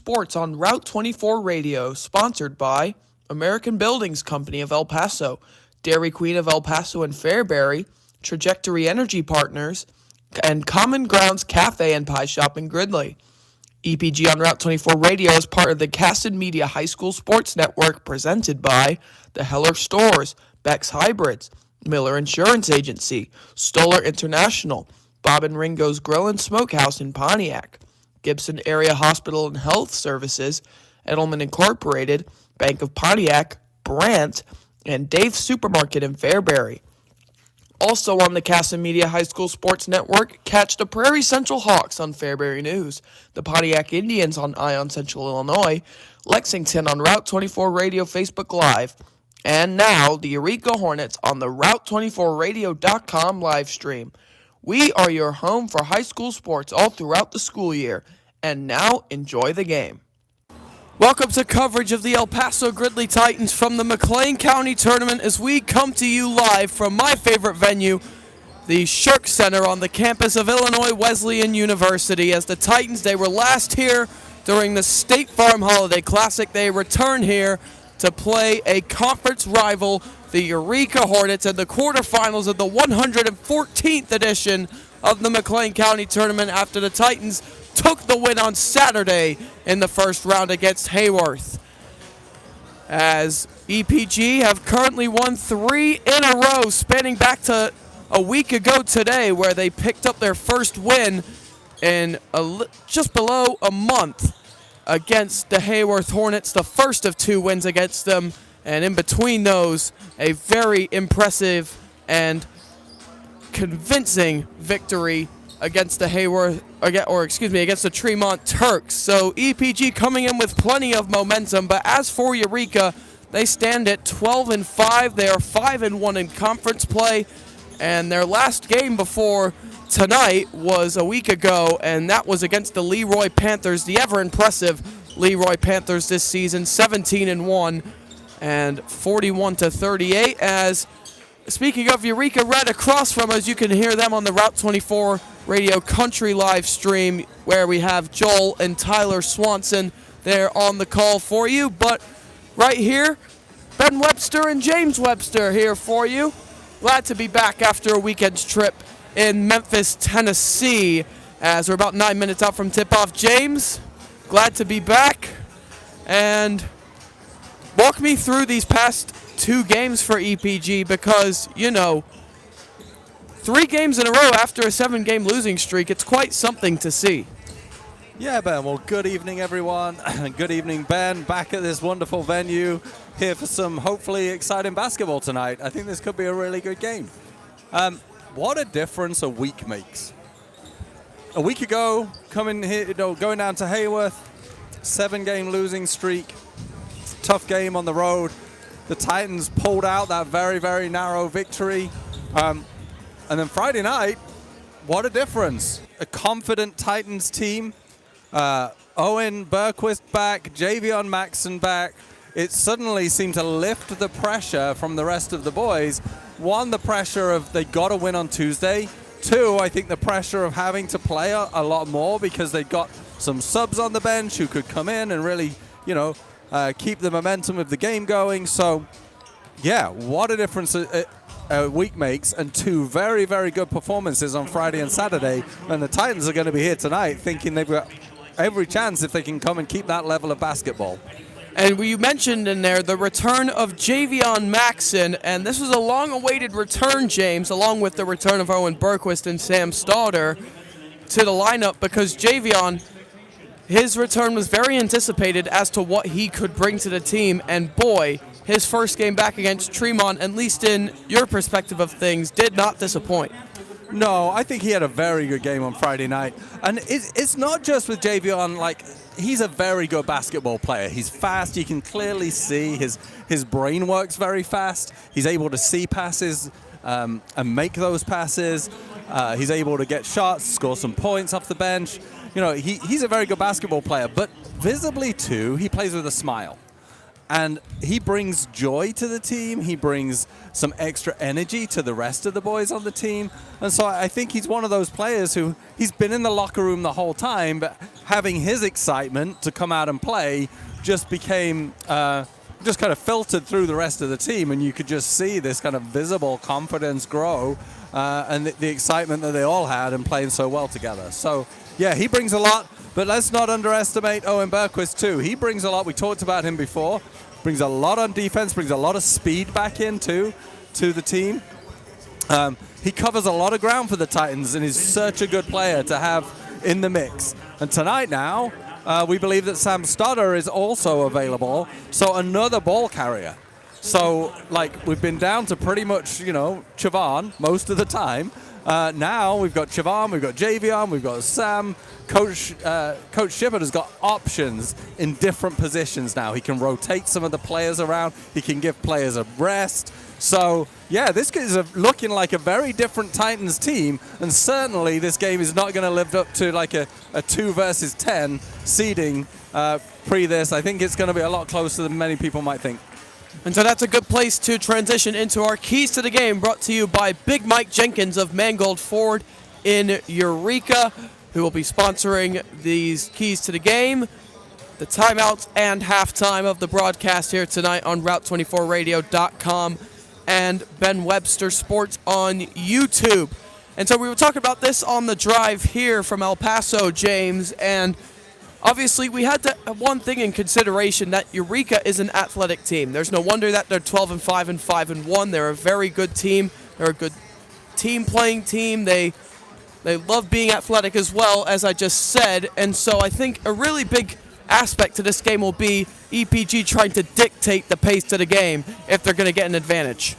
Sports on Route 24 Radio, sponsored by American Buildings Company of El Paso, Dairy Queen of El Paso and Fairbury, Trajectory Energy Partners, and Common Grounds Cafe and Pie Shop in Gridley. EPG on Route 24 Radio is part of the Casted Media High School Sports Network, presented by the Heller Stores, Beck's Hybrids, Miller Insurance Agency, Stoller International, Bob and Ringo's Grill and Smokehouse in Pontiac, Gibson Area Hospital and Health Services, Edelman Incorporated, Bank of Pontiac, Brant, and Dave's Supermarket in Fairbury. Also on the Casted Media High School Sports Network, catch the Prairie Central Hawks on Fairbury News, the Pontiac Indians on Ion Central Illinois, Lexington on Route 24 Radio Facebook Live, and now the Eureka Hornets on the Route24Radio.com live stream. We are your home for high school sports all throughout the school year. And now, enjoy the game. Welcome to coverage of the El Paso Gridley Titans from the McLean County Tournament as we come to you live from my favorite venue, the Shirk Center on the campus of Illinois Wesleyan University. As the Titans, they were last here during the State Farm Holiday Classic. They return here to play a conference rival, the Eureka Hornets, in the quarterfinals of the 114th edition of the McLean County Tournament after the Titans took the win on Saturday in the first round against Hayworth. As EPG have currently won 3 in a row, spanning back to a week ago today, where they picked up their first win in just below a month against the Hayworth Hornets, the first of 2 wins against them, and in between those, a very impressive and convincing victory against the against the Tremont Turks. So EPG coming in with plenty of momentum, but as for Eureka, they stand at 12-5. They are 5-1 in conference play, and their last game before tonight was a week ago, and that was against the Leroy Panthers, the ever-impressive Leroy Panthers this season, 17-1 and 41-38. As speaking of Eureka, right across from us, you can hear them on the Route 24 Radio Country live stream, where we have Joel and Tyler Swanson there on the call for you. But right here, Ben Webster and James Webster here for you. Glad to be back after a weekend's trip in Memphis, Tennessee, as we're about 9 minutes out from tip-off. James, glad to be back. And walk me through these past 2 games for EPG, because, you know, 3 games in a row after a 7-game losing streak, it's quite something to see. Yeah, Ben. Well, good evening, everyone. Good evening, Ben. Back at this wonderful venue, here for some hopefully exciting basketball tonight. I think this could be a really good game. What a difference a week makes. A week ago, coming here, going down to Hayworth, 7-game losing streak, tough game on the road. The Titans pulled out that very, very narrow victory. And then Friday night, what a difference. A confident Titans team. Owen Berquist back, Javion Maxson back. It suddenly seemed to lift the pressure from the rest of the boys. 1, the pressure of they got to win on Tuesday. 2, I think the pressure of having to play a lot more, because they got some subs on the bench who could come in and really, keep the momentum of the game going. So, yeah, what a difference a week makes, and 2 very, very good performances on Friday and Saturday. And the Titans are going to be here tonight thinking they've got every chance if they can come and keep that level of basketball. And you mentioned in there the return of Javion Maxson, and this was a long-awaited return, James, along with the return of Owen Berquist and Sam Stauder to the lineup, because Javion, his return was very anticipated as to what he could bring to the team, and boy, his first game back against Tremont, at least in your perspective of things, did not disappoint. No, I think he had a very good game on Friday night. And it's not just with Javion, like, he's a very good basketball player. He's fast. You can clearly see his brain works very fast. He's able to see passes and make those passes. He's able to get shots, score some points off the bench. He's a very good basketball player. But visibly, too, he plays with a smile. And he brings joy to the team. He brings some extra energy to the rest of the boys on the team. And so I think he's one of those players who he's been in the locker room the whole time, but having his excitement to come out and play just became just kind of filtered through the rest of the team. And you could just see this kind of visible confidence grow and the excitement that they all had in playing so well together. So, yeah, he brings a lot. But let's not underestimate Owen Bergquist, too. He brings a lot. We talked about him before. Brings a lot on defense, brings a lot of speed back in, too, to the team. He covers a lot of ground for the Titans, and he's such a good player to have in the mix. And tonight now, we believe that Sam Stoddard is also available, so another ball carrier. So, like, we've been down to pretty much, you know, Chavon most of the time. Now we've got Chavon, we've got Javion, we've got Sam. Coach Shepard has got options in different positions now. He can rotate some of the players around. He can give players a rest. So, yeah, this is looking like a very different Titans team, and certainly this game is not going to live up to like a 2 versus 10 seeding pre this. I think it's going to be a lot closer than many people might think. And so that's a good place to transition into our keys to the game, brought to you by Big Mike Jenkins of Mangold Ford in Eureka, who will be sponsoring these keys to the game, the timeouts and halftime of the broadcast here tonight on Route24Radio.com and Ben Webster Sports on YouTube. And so we were talking about this on the drive here from El Paso, James, and obviously we had to have one thing in consideration, that Eureka is an athletic team. There's no wonder that they're 12-5 and 5-1. They're a very good team. They're a good team-playing team. They love being athletic as well, as I just said. And so I think a really big aspect to this game will be EPG trying to dictate the pace to the game if they're going to get an advantage.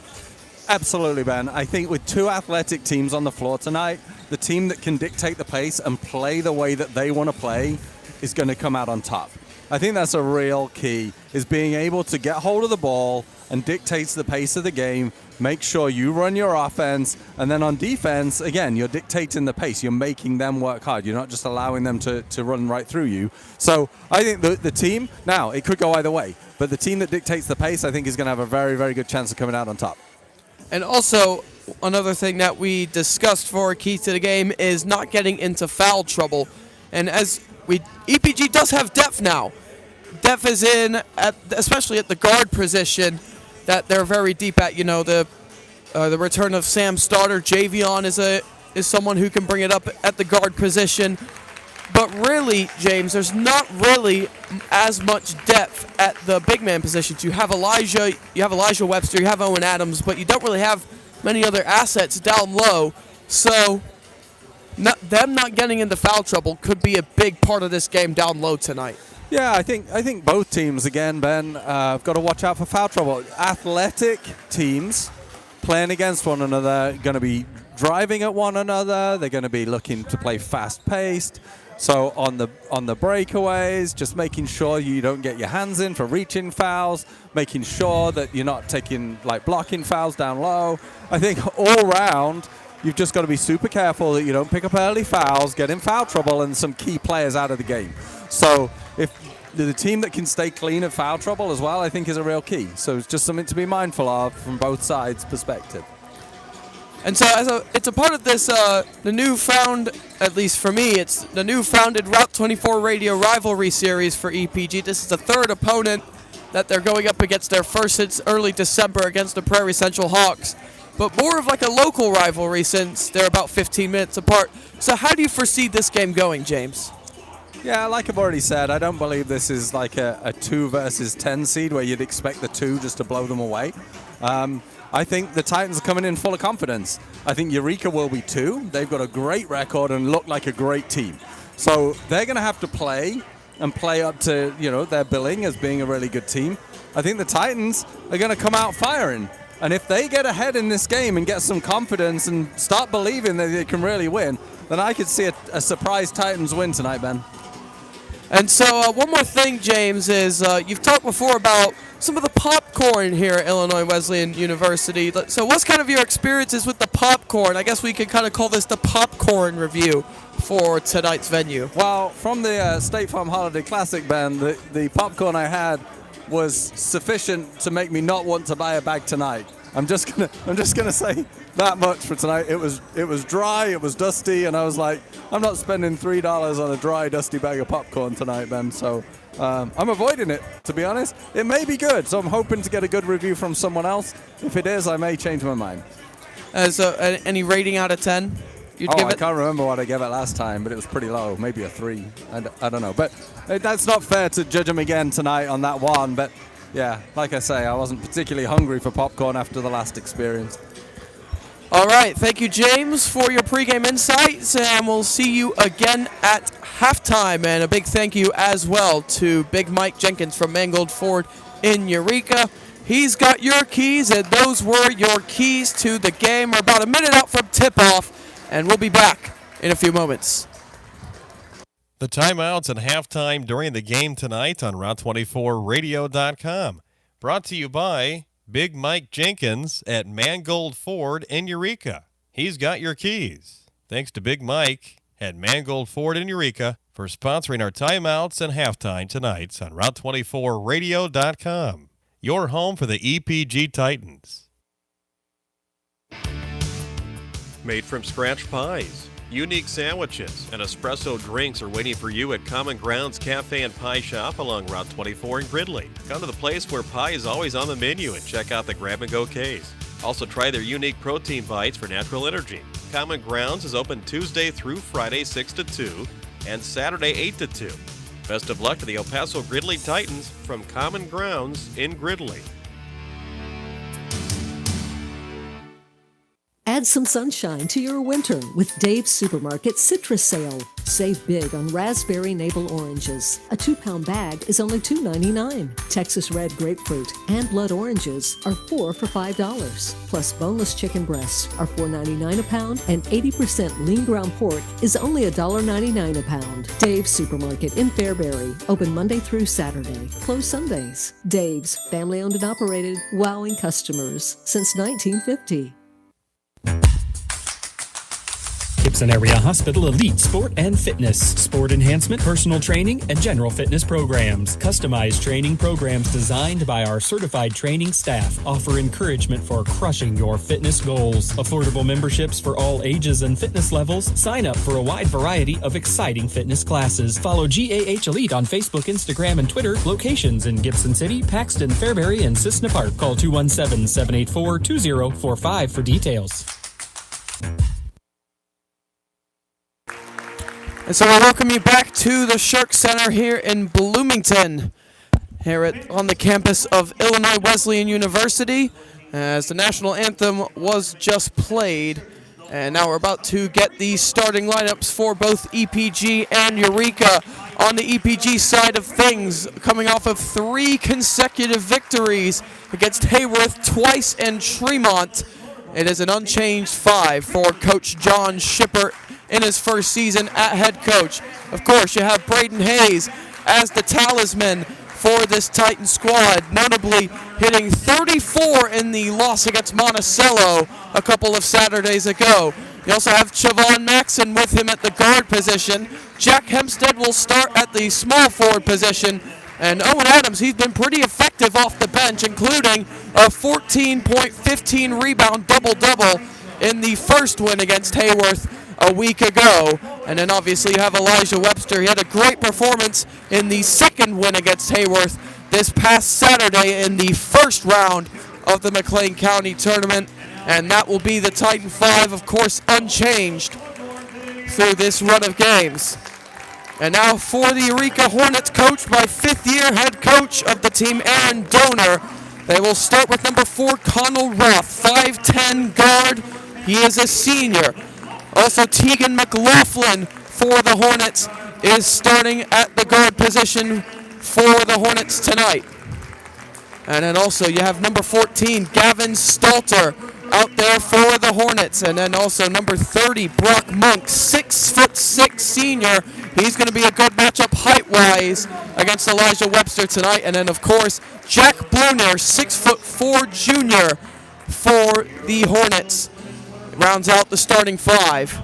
Absolutely, Ben. I think with 2 athletic teams on the floor tonight, the team that can dictate the pace and play the way that they want to play is going to come out on top. I think that's a real key, is being able to get hold of the ball and dictates the pace of the game. Make sure you run your offense, and then on defense, again, you're dictating the pace. You're making them work hard. You're not just allowing them to run right through you. So I think the team, now, it could go either way, but the team that dictates the pace, I think, is going to have a very, very good chance of coming out on top. And also, another thing that we discussed for key to the game is not getting into foul trouble. And as EPG does have depth now. Depth is in, especially at the guard position, that they're very deep at. You know, the return of Sam Stoddard. Javion is someone who can bring it up at the guard position. But really, James, there's not really as much depth at the big man positions. You have Elijah Webster, you have Owen Adams, but you don't really have many other assets down low. So them not getting into foul trouble could be a big part of this game down low tonight. Yeah, I think both teams, again, Ben, have got to watch out for foul trouble. Athletic teams playing against one another, going to be driving at one another. They're going to be looking to play fast-paced. So on the breakaways, just making sure you don't get your hands in for reaching fouls, making sure that you're not taking, like, blocking fouls down low. I think all round, you've just got to be super careful that you don't pick up early fouls, get in foul trouble, and some key players out of the game. So if the team that can stay clean of foul trouble as well, I think is a real key. So it's just something to be mindful of from both sides' perspective. And so it's a part of this, the newfound, at least for me, it's the new-founded Route 24 Radio rivalry series for EPG. This is the third opponent that they're going up against, their first since early December against the Prairie Central Hawks. But more of like a local rivalry since they're about 15 minutes apart. So how do you foresee this game going, James? Yeah, like I've already said, I don't believe this is like a 2 versus 10 seed where you'd expect the 2 just to blow them away. I think the Titans are coming in full of confidence. I think Eureka will be 2. They've got a great record and look like a great team. So they're going to have to play up to, you know, their billing as being a really good team. I think the Titans are going to come out firing. And if they get ahead in this game and get some confidence and start believing that they can really win, then I could see a surprise Titans win tonight, Ben. And so one more thing, James, is you've talked before about some of the popcorn here at Illinois Wesleyan University. So what's kind of your experiences with the popcorn? I guess we could kind of call this the popcorn review for tonight's venue. Well, from the State Farm Holiday Classic, Ben, the popcorn I had was sufficient to make me not want to buy a bag tonight. I'm just gonna say that much for tonight. It was dry, it was dusty, and I was like, I'm not spending $3 on a dry, dusty bag of popcorn tonight, Ben. So I'm avoiding it, to be honest. It may be good, so I'm hoping to get a good review from someone else. If it is, I may change my mind. So any rating out of 10? You'd give I it? can't remember what I gave it last time, but it was pretty low, maybe a 3. I don't know, but that's not fair to judge him again tonight on that one. But yeah, like I say, I wasn't particularly hungry for popcorn after the last experience. All right, thank you, James, for your pregame insights, and we'll see you again at halftime. And a big thank you as well to Big Mike Jenkins from Mangold Ford in Eureka. He's got your keys, and those were your keys to the game. We're about a minute out from tip-off, and we'll be back in a few moments. The timeouts and halftime during the game tonight on Route24Radio.com. Brought to you by Big Mike Jenkins at Mangold Ford in Eureka. He's got your keys. Thanks to Big Mike at Mangold Ford in Eureka for sponsoring our timeouts and halftime tonight on Route24Radio.com. Your home for the EPG Titans. Made from scratch pies, unique sandwiches, and espresso drinks are waiting for you at Common Grounds Cafe and Pie Shop along Route 24 in Gridley. Come to the place where pie is always on the menu and check out the grab-and-go case. Also try their unique protein bites for natural energy. Common Grounds is open Tuesday through Friday 6 to 2 and Saturday 8 to 2. Best of luck to the El Paso Gridley Titans from Common Grounds in Gridley. Add some sunshine to your winter with Dave's Supermarket Citrus Sale. Save big on raspberry navel oranges. A 2-pound bag is only $2.99. Texas red grapefruit and blood oranges are 4 for $5. Plus boneless chicken breasts are $4.99 a pound, and 80% lean ground pork is only $1.99 a pound. Dave's Supermarket in Fairbury. Open Monday through Saturday. Closed Sundays. Dave's, family owned and operated, wowing customers since 1950. Gibson Area Hospital Elite Sport and Fitness, sport enhancement, personal training, and general fitness programs. Customized training programs designed by our certified training staff offer encouragement for crushing your fitness goals. Affordable memberships for all ages and fitness levels. Sign up for a wide variety of exciting fitness classes. Follow GAH Elite on Facebook, Instagram, and Twitter. Locations in Gibson City, Paxton, Fairbury, and Cissna Park. Call 217-784-2045 for details. And so I welcome you back to the Shark Center here in Bloomington, on the campus of Illinois Wesleyan University, as the national anthem was just played. And now we're about to get the starting lineups for both EPG and Eureka. On the EPG side of things, coming off of 3 consecutive victories against Hayworth twice and Tremont, it is an unchanged 5 for Coach John Shipper in his first season at head coach. Of course, you have Braden Hayes as the talisman for this Titan squad, notably hitting 34 in the loss against Monticello a couple of Saturdays ago. You also have Chavon Maxon with him at the guard position. Jack Hempstead will start at the small forward position. And Owen Adams, he's been pretty effective off the bench, including a 14-point, 15-rebound double-double in the first win against Hayworth a week ago. And then obviously you have Elijah Webster. He had a great performance in the second win against Hayworth this past Saturday in the first round of the McLean County tournament. And that will be the Titan 5, of course, unchanged through this run of games. And now for the Eureka Hornets, coached by 5th-year head coach of the team, Aaron Doner. They will start with number 4, Connell Roth, 5'10" guard. He is a senior. Also, Tegan McLaughlin for the Hornets is starting at the guard position for the Hornets tonight. And then also you have number 14, Gavin Stalter, out there for the Hornets. And then also number 30, Brock Monk, 6'6" senior. He's going to be a good matchup height-wise against Elijah Webster tonight. And then, of course, Jack Bluner, 6'4" junior for the Hornets. Rounds out the starting 5.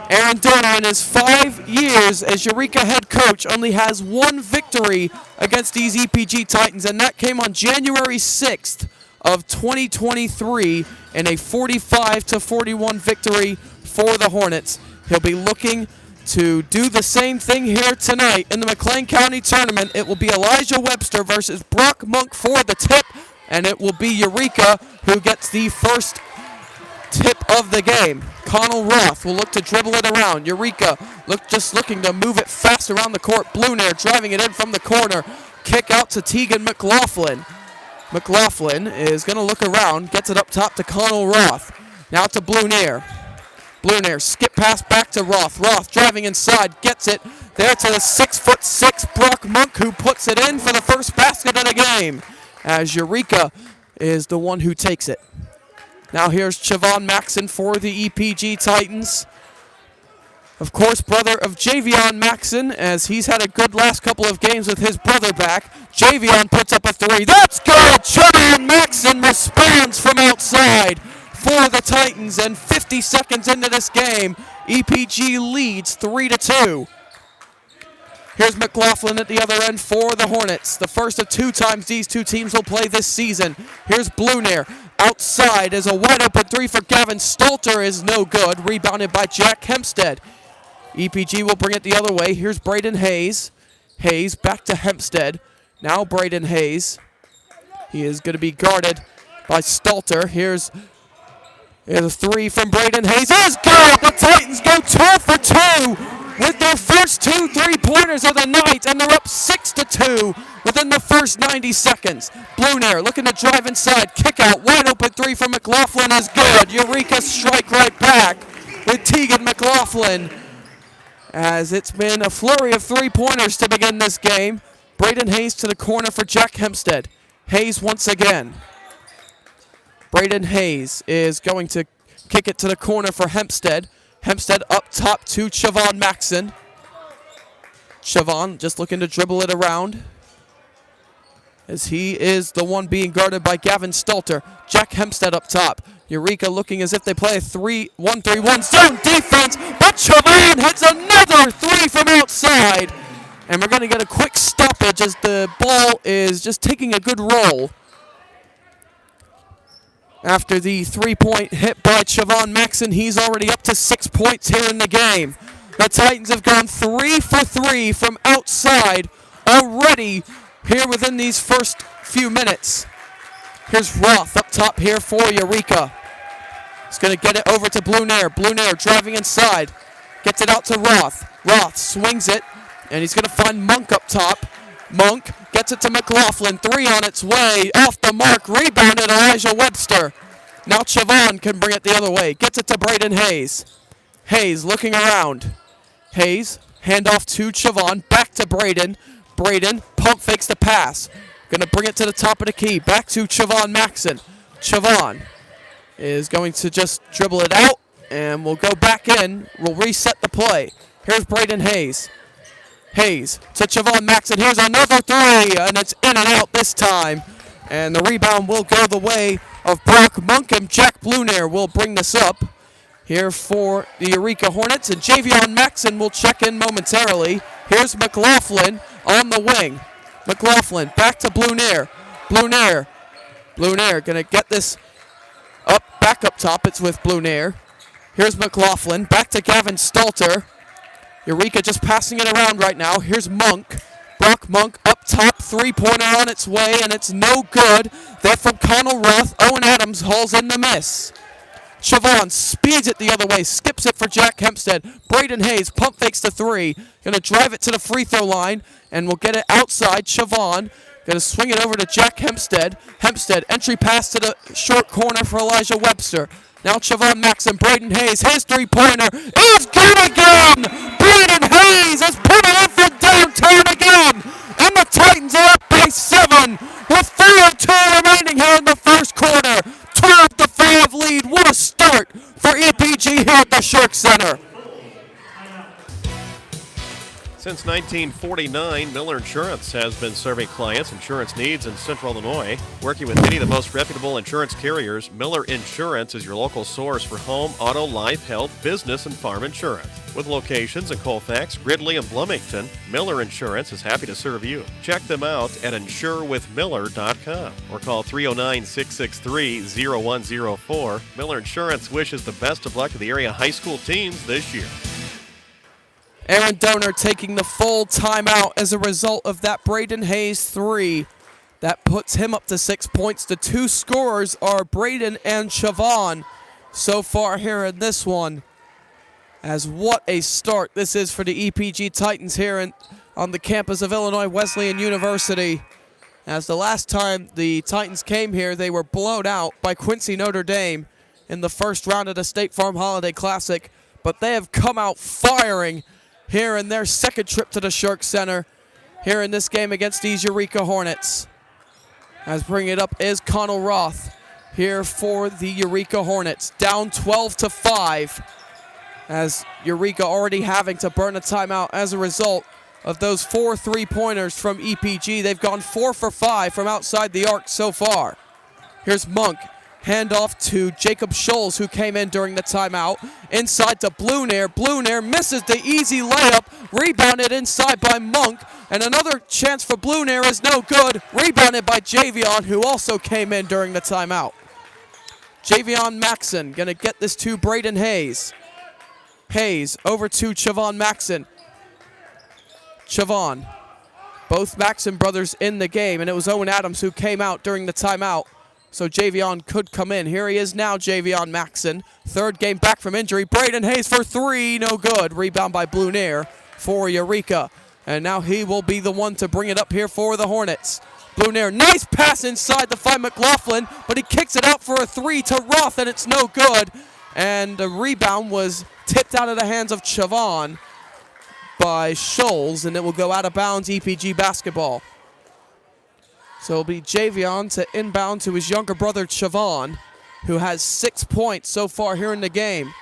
Aaron Dorner, in his 5 years as Eureka head coach, only has 1 victory against these EPG Titans, and that came on January 6th of 2023 in a 45-41 victory for the Hornets. He'll be looking to do the same thing here tonight in the McLean County Tournament. It will be Elijah Webster versus Brock Monk for the tip, and it will be Eureka who gets the first tip of the game. Connell Roth will look to dribble it around. Eureka just looking to move it fast around the court. Blunair driving it in from the corner. Kick out to Tegan McLaughlin. McLaughlin is going to look around, gets it up top to Connell Roth. Now to Blunair. Blunair skip pass back to Roth. Roth driving inside, gets it there to the 6'6" Brock Monk, who puts it in for the first basket of the game, as Eureka is the one who takes it. Now here's Chavon Maxon for the EPG Titans. Of course, brother of Javion Maxon, as he's had a good last couple of games with his brother back. Javion puts up a 3. That's good! Chavon Maxon responds from outside for the Titans, and 50 seconds into this game, EPG leads 3-2. Here's McLaughlin at the other end for the Hornets. The first of 2 times these 2 teams will play this season. Here's Blunair. Outside is a wide open 3 for Gavin Stalter, is no good. Rebounded by Jack Hempstead. EPG will bring it the other way. Here's Braden Hayes. Hayes back to Hempstead. Now Braden Hayes. He is going to be guarded by Stalter. Here's a 3 from Braden Hayes. It is good! The Titans go 2 for 2 with their first 2 3-pointers of the night, and they're up 6-2 within the first 90 seconds. Blunair looking to drive inside. Kick out. Wide open 3 from McLaughlin is good. Eureka strike right back with Tegan McLaughlin, as it's been a flurry of 3-pointers to begin this game. Braden Hayes to the corner for Jack Hempstead. Hayes once again. Braden Hayes is going to kick it to the corner for Hempstead. Hempstead up top to Chavon Maxon. Chavon just looking to dribble it around, as he is the one being guarded by Gavin Stalter. Jack Hempstead up top. Eureka looking as if they play a 1-3-1 zone defense, but Chavon hits another 3 from outside. And we're going to get a quick stoppage as the ball is just taking a good roll after the 3-point hit by Chavon Maxon. He's already up to 6 points here in the game. The Titans have gone 3 for 3 from outside already here within these first few minutes. Here's Roth up top here for Eureka. He's going to get it over to Blunair. Blunair driving inside. Gets it out to Roth. Roth swings it, and he's going to find Monk up top. Monk gets it to McLaughlin. 3 on its way. Off the mark. Rebounded Elijah Webster. Now Chavon can bring it the other way. Gets it to Braden Hayes. Hayes looking around. Hayes, handoff to Chavon. Back to Braden. Braden pump fakes the pass. Going to bring it to the top of the key. Back to Chavon Maxon. Chavon is going to just dribble it out, and we'll go back in. We'll reset the play. Here's Braden Hayes. Hayes to Chavon Maxon. Here's another 3, and it's in and out this time. And the rebound will go the way of Brock Monk, and Jack Blunair will bring this up here for the Eureka Hornets. And Javion Maxon will check in momentarily. Here's McLaughlin on the wing. McLaughlin back to Blunair. Blunair going to get this up, back up top. It's with Blunair. Here's McLaughlin back to Gavin Stalter. Eureka just passing it around right now. Here's Monk. Brock Monk up top. 3-pointer on its way, and it's no good. That from Connell Roth. Owen Adams hauls in the miss. Chavon speeds it the other way. Skips it for Jack Hempstead. Braden Hayes pump fakes the 3. Going to drive it to the free throw line, and we'll get it outside. Chavon going to swing it over to Jack Hempstead. Hempstead entry pass to the short corner for Elijah Webster. Now Chavon Maxon, Braden Hayes, his 3-pointer is good again! Braden Hayes has put it in from downtown again! And the Titans are up by 7 with 4:02 remaining here in the first quarter. 12-5 lead. What a start for EPG here at the Shark Center. Since Since 1949, Miller Insurance has been serving clients' insurance needs in Central Illinois. Working with many of the most reputable insurance carriers, Miller Insurance is your local source for home, auto, life, health, business, and farm insurance. With locations in Colfax, Gridley, and Bloomington, Miller Insurance is happy to serve you. Check them out at insurewithmiller.com or call 309-663-0104. Miller Insurance wishes the best of luck to the area high school teams this year. Aaron Donor taking the full timeout as a result of that Braden Hayes 3. That puts him up to 6 points. The two scorers are Braden and Siobhan so far here in this one. As what a start this is for the EPG Titans here on the campus of Illinois Wesleyan University. As the last time the Titans came here, they were blown out by Quincy Notre Dame in the first round of the State Farm Holiday Classic. But they have come out firing here in their second trip to the Shark Center here in this game against these Eureka Hornets. As bringing it up is Connell Roth here for the Eureka Hornets. Down 12-5 as Eureka already having to burn a timeout as a result of those 4 3-pointers from EPG. They've gone 4 for 5 from outside the arc so far. Here's Monk. Handoff to Jacob Scholes, who came in during the timeout. Inside to Blunair. Blunair misses the easy layup. Rebounded inside by Monk. And another chance for Blunair is no good. Rebounded by Javion, who also came in during the timeout. Javion Maxson going to get this to Braden Hayes. Hayes over to Chavon Maxson. Chavon. Both Maxson brothers in the game, and it was Owen Adams who came out during the timeout. So Javion could come in. Here he is now, Javion Maxson. Third game back from injury. Braden Hayes for 3, no good. Rebound by Blunair for Eureka. And now he will be the one to bring it up here for the Hornets. Blunair, nice pass inside to find McLaughlin, but he kicks it out for a 3 to Roth, and it's no good. And the rebound was tipped out of the hands of Chavon by Scholes, and it will go out of bounds, EPG basketball. So it'll be Javion to inbound to his younger brother, Chavon, who has 6 points so far here in the game.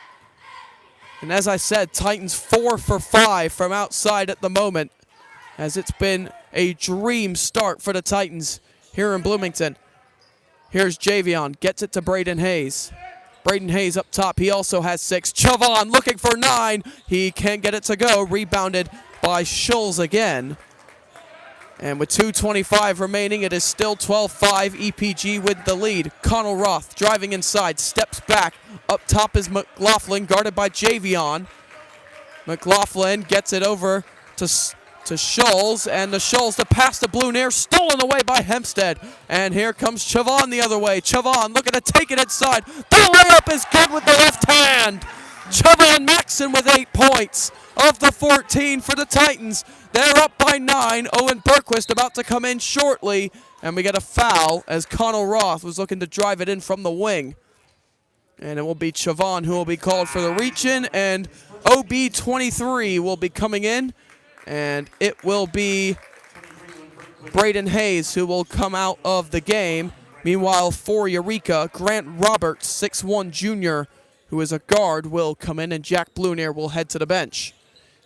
And as I said, Titans 4 for 5 from outside at the moment, as it's been a dream start for the Titans here in Bloomington. Here's Javion, gets it to Braden Hayes. Braden Hayes up top, he also has 6. Chavon looking for 9. He can't get it to go. Rebounded by Scholes again. And with 2:25 remaining, it is still 12-5, EPG with the lead. Connell Roth driving inside, steps back. Up top is McLaughlin, guarded by Javion. McLaughlin gets it over to Scholes, and the Scholes to pass to Blunair, stolen away by Hempstead. And here comes Chavon the other way. Chavon looking to take it inside. The layup is good with the left hand. Chavon Maxson with 8 points of the 14 for the Titans. They're up by 9. Owen Berquist about to come in shortly. And we get a foul as Connell Roth was looking to drive it in from the wing. And it will be Chavon who will be called for the reach-in. And OB23 will be coming in. And it will be Braden Hayes who will come out of the game. Meanwhile, for Eureka, Grant Roberts, 6'1 junior, who is a guard, will come in, and Jack Blunair will head to the bench.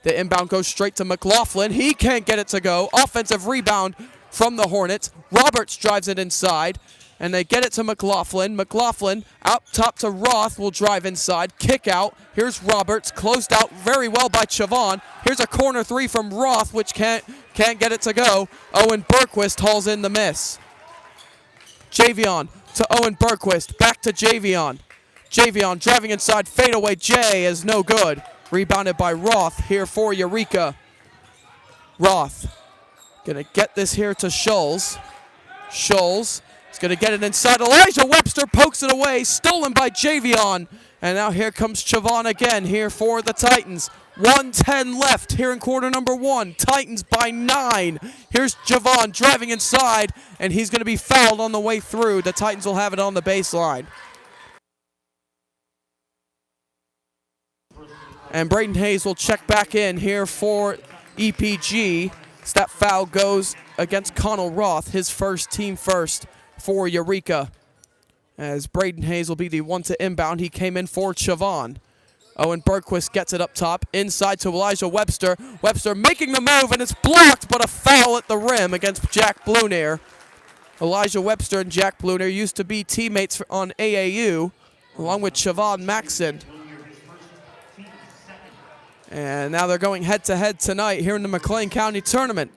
The inbound goes straight to McLaughlin. He can't get it to go. Offensive rebound from the Hornets. Roberts drives it inside, and they get it to McLaughlin. McLaughlin out top to Roth, will drive inside. Kick out. Here's Roberts, closed out very well by Chavon. Here's a corner 3 from Roth, which can't get it to go. Owen Berquist hauls in the miss. Javion to Owen Berquist. Back to Javion. Javion driving inside, fadeaway J is no good. Rebounded by Roth here for Eureka. Roth gonna get this here to Scholes. Scholes is gonna get it inside. Elijah Webster pokes it away, stolen by Javion. And now here comes Chavon again here for the Titans. 1:10 left here in quarter number 1. Titans by 9. Here's Javon driving inside, and he's gonna be fouled on the way through. The Titans will have it on the baseline. And Braden Hayes will check back in here for EPG. So that foul goes against Connell Roth, his first, team first for Eureka. As Braden Hayes will be the one to inbound. He came in for Chavon. Owen Bergquist gets it up top, inside to Elijah Webster. Webster making the move, and it's blocked, but a foul at the rim against Jack Blunair. Elijah Webster and Jack Blunair used to be teammates on AAU, along with Siobhan Maxson. And now they're going head-to-head tonight here in the McLean County Tournament.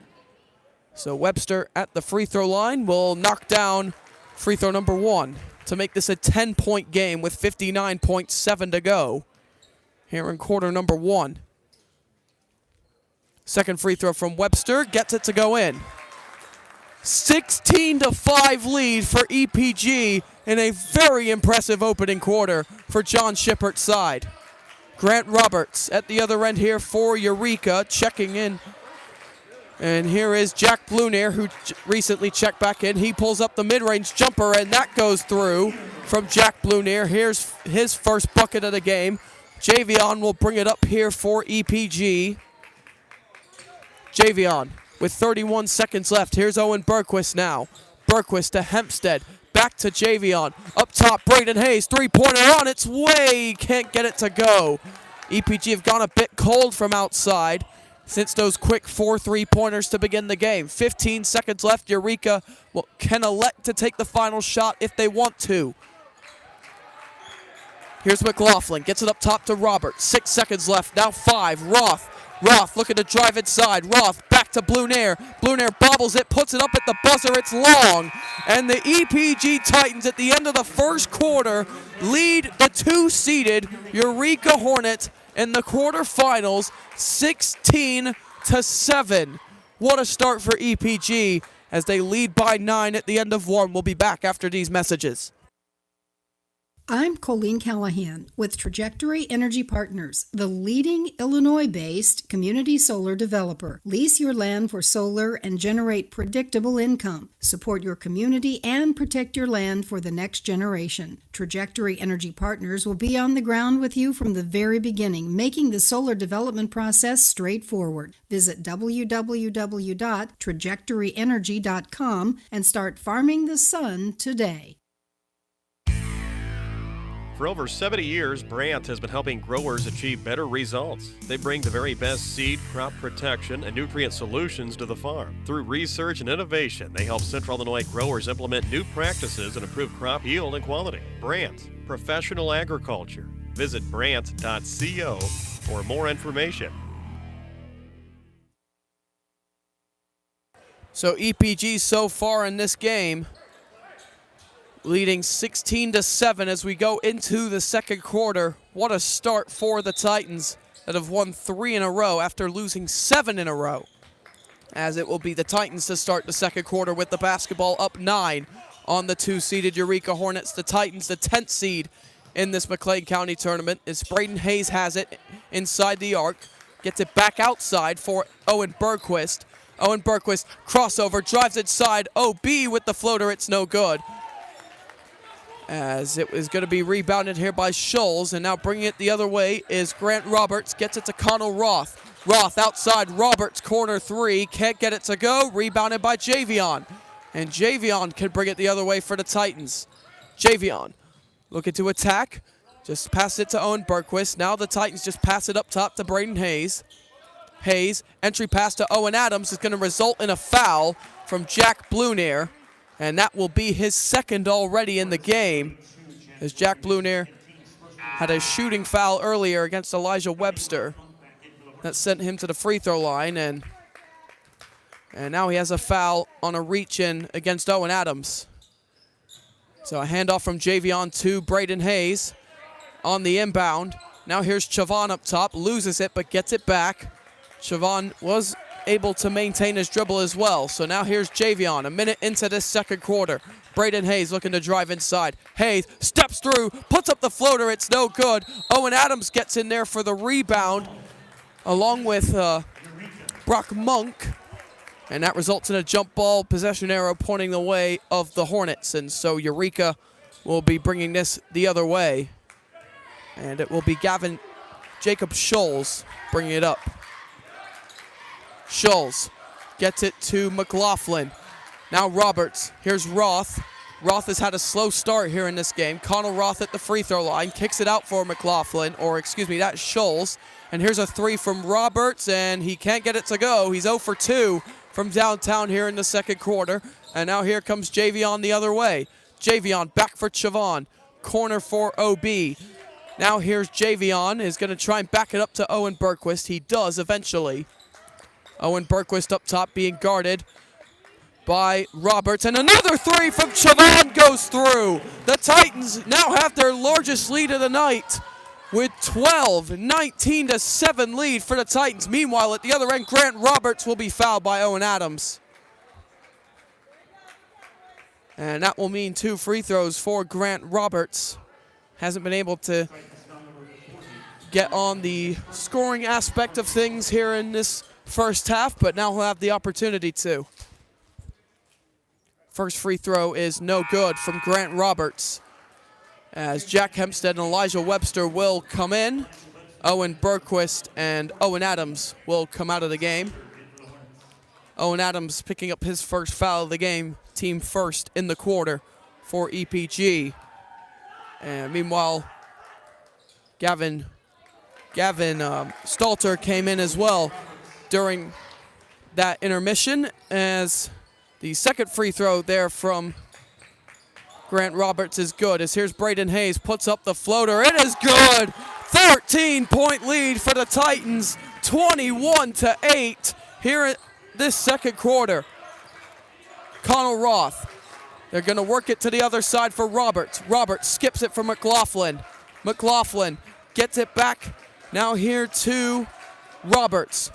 So Webster at the free throw line will knock down free throw number 1 to make this a 10-point game with 59.7 to go here in quarter number 1. Second free throw from Webster, gets it to go in. 16-5 lead for EPG in a very impressive opening quarter for John Shippert's side. Grant Roberts at the other end here for Eureka, checking in. And here is Jack Blunair, who recently checked back in. He pulls up the mid-range jumper, and that goes through from Jack Blunair. Here's his first bucket of the game. Javion will bring it up here for EPG. Javion with 31 seconds left. Here's Owen Bergquist now. Bergquist to Hempstead. Back to Javion. Up top, Braden Hayes. Three-pointer on its way. Can't get it to go. EPG have gone a bit cold from outside since those quick 4 3-pointers to begin the game. 15 seconds left. Eureka can elect to take the final shot if they want to. Here's McLaughlin. Gets it up top to Roberts. 6 seconds left. Now 5. Roth looking to drive inside. Roth back to Blunair. Blunair bobbles it, puts it up at the buzzer. It's long. And the EPG Titans at the end of the first quarter lead the 2-seeded Eureka Hornets in the quarterfinals 16-7. What a start for EPG as they lead by 9 at the end of 1. We'll be back after these messages. I'm Colleen Callahan with Trajectory Energy Partners, the leading Illinois-based community solar developer. Lease your land for solar and generate predictable income. Support your community and protect your land for the next generation. Trajectory Energy Partners will be on the ground with you from the very beginning, making the solar development process straightforward. Visit www.trajectoryenergy.com and start farming the sun today. For over 70 years, Brandt has been helping growers achieve better results. They bring the very best seed, crop protection, and nutrient solutions to the farm. Through research and innovation, they help Central Illinois growers implement new practices and improve crop yield and quality. Brandt, professional agriculture. Visit brandt.co for more information. So EPG so far in this game leading 16-7 as we go into the second quarter. What a start for the Titans that have won 3 in a row after losing 7 in a row. As it will be the Titans to start the second quarter with the basketball up 9 on the 2-seeded Eureka Hornets. The Titans, the 10th seed in this McLean County tournament, as Braden Hayes has it inside the arc. Gets it back outside for Owen Bergquist. Owen Bergquist crossover, drives inside. OB with the floater, it's no good. As it was going to be rebounded here by Scholes, and now bringing it the other way is Grant Roberts. Gets it to Connell Roth. Roth outside Roberts, corner 3. Can't get it to go. Rebounded by Javion. And Javion can bring it the other way for the Titans. Javion looking to attack. Just pass it to Owen Bergquist. Now the Titans just pass it up top to Braden Hayes. Hayes, entry pass to Owen Adams is going to result in a foul from Jack Blunair. And that will be his second already in the game, as Jack Blunair had a shooting foul earlier against Elijah Webster. That sent him to the free throw line, and now he has a foul on a reach-in against Owen Adams. So a handoff from Javion to Braden Hayes on the inbound. Now here's Chavon up top, loses it but gets it back. Chavon was able to maintain his dribble as well. So now here's Javion, a minute into this second quarter. Braden Hayes looking to drive inside. Hayes steps through, puts up the floater, it's no good. Owen Adams gets in there for the rebound, along with Brock Monk. And that results in a jump ball possession arrow pointing the way of the Hornets. And so Eureka will be bringing this the other way. And it will be Jacob Scholes bringing it up. Scholes gets it to McLaughlin. Now Roberts. Here's Roth. Roth has had a slow start here in this game. Connell Roth at the free throw line, kicks it out for McLaughlin, or excuse me, that's Scholes. And here's a three from Roberts, and he can't get it to go. He's 0 for 2 from downtown here in the second quarter. And now here comes Javion the other way. Javion back for Chavon. Corner for OB. Now here's Javion, is going to try and back it up to Owen Bergquist. He does eventually. Owen Bergquist up top being guarded by Roberts, and another three from Chavon goes through. The Titans now have their largest lead of the night with 19-7 lead for the Titans. Meanwhile, at the other end, Grant Roberts will be fouled by Owen Adams. And that will mean 2 free throws for Grant Roberts. Hasn't been able to get on the scoring aspect of things here in this first half, but now he'll have the opportunity to. First free throw is no good from Grant Roberts, as Jack Hempstead and Elijah Webster will come in. Owen Bergquist and Owen Adams will come out of the game. Owen Adams picking up his first foul of the game, team first in the quarter for EPG. And meanwhile, Gavin Stalter came in as well during that intermission, as the second free throw there from Grant Roberts is good, as here's Braden Hayes, puts up the floater. It is good! 13-point lead for the Titans, 21-8 here in this second quarter. Connell Roth, they're going to work it to the other side for Roberts. Roberts skips it for McLaughlin. McLaughlin gets it back now here to Roberts.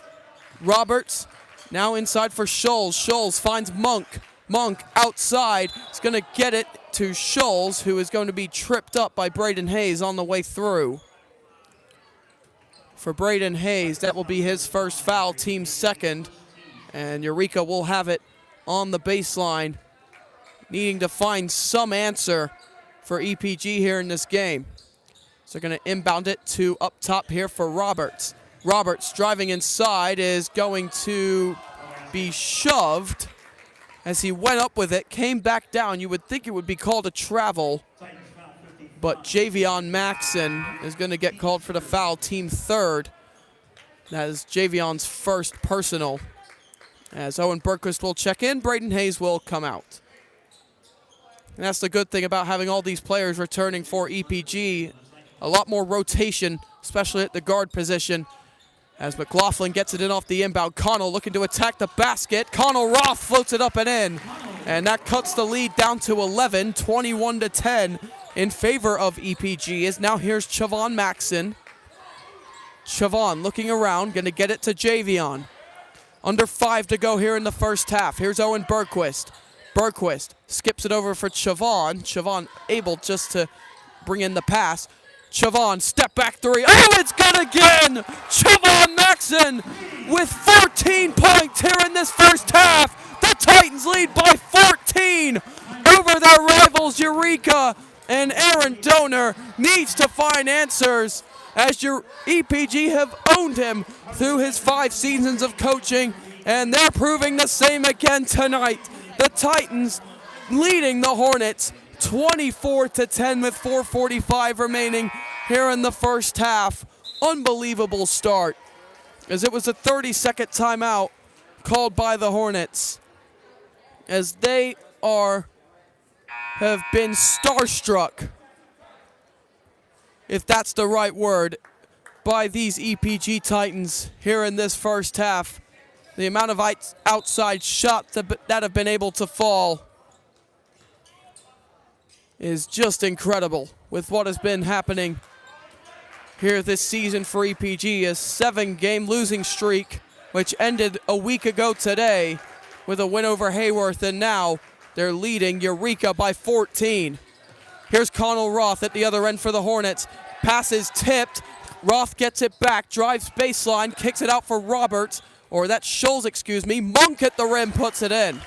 Roberts now inside for Scholes. Scholes finds Monk. Monk outside is going to get it to Scholes, who is going to be tripped up by Braden Hayes on the way through. For Braden Hayes, that will be his first foul, team second. And Eureka will have it on the baseline, needing to find some answer for EPG here in this game. So they're going to inbound it to up top here for Roberts. Roberts driving inside is going to be shoved as he went up with it, came back down. You would think it would be called a travel, but Javion Maxson is going to get called for the foul, team third. That is Javion's first personal. As Owen Bergquist will check in, Braden Hayes will come out. And that's the good thing about having all these players returning for EPG. A lot more rotation, especially at the guard position. As McLaughlin gets it in off the inbound. Connell looking to attack the basket. Connell Roth floats it up and in. And that cuts the lead down to 11, 21-10 in favor of EPG. As now here's Chavon Maxson. Chavon looking around, going to get it to Javion. Under 5 to go here in the first half. Here's Owen Bergquist. Bergquist skips it over for Chavon. Chavon able just to bring in the pass. Chavon, step back three. Oh, it's good again! Chavon Maxson with 14 points here in this first half. The Titans lead by 14 over their rivals Eureka, and Aaron Donor needs to find answers, as your EPG have owned him through his 5 seasons of coaching, and they're proving the same again tonight. The Titans leading the Hornets 24-10 with 4:45 remaining here in the first half. Unbelievable start, as it was a 30-second timeout called by the Hornets, as they have been starstruck, if that's the right word, by these EPG Titans here in this first half. The amount of outside shots that have been able to fall is just incredible with what has been happening here this season for EPG. A 7-game losing streak, which ended a week ago today with a win over Hayworth, and now they're leading Eureka by 14. Here's Connell Roth at the other end for the Hornets. Pass is tipped. Roth gets it back, drives baseline, kicks it out for Roberts, or that's Scholes, excuse me. Monk at the rim puts it in.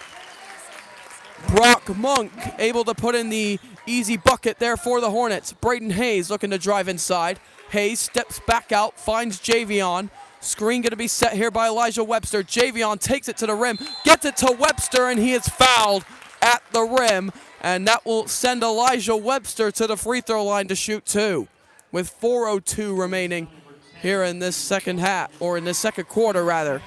Brock Monk able to put in the easy bucket there for the Hornets. Braden Hayes looking to drive inside. Hayes steps back out, finds Javion. Screen going to be set here by Elijah Webster. Javion takes it to the rim, gets it to Webster, and he is fouled at the rim. And that will send Elijah Webster to the free throw line to shoot 2 with 4:02 remaining here in this second half, or in this second quarter rather.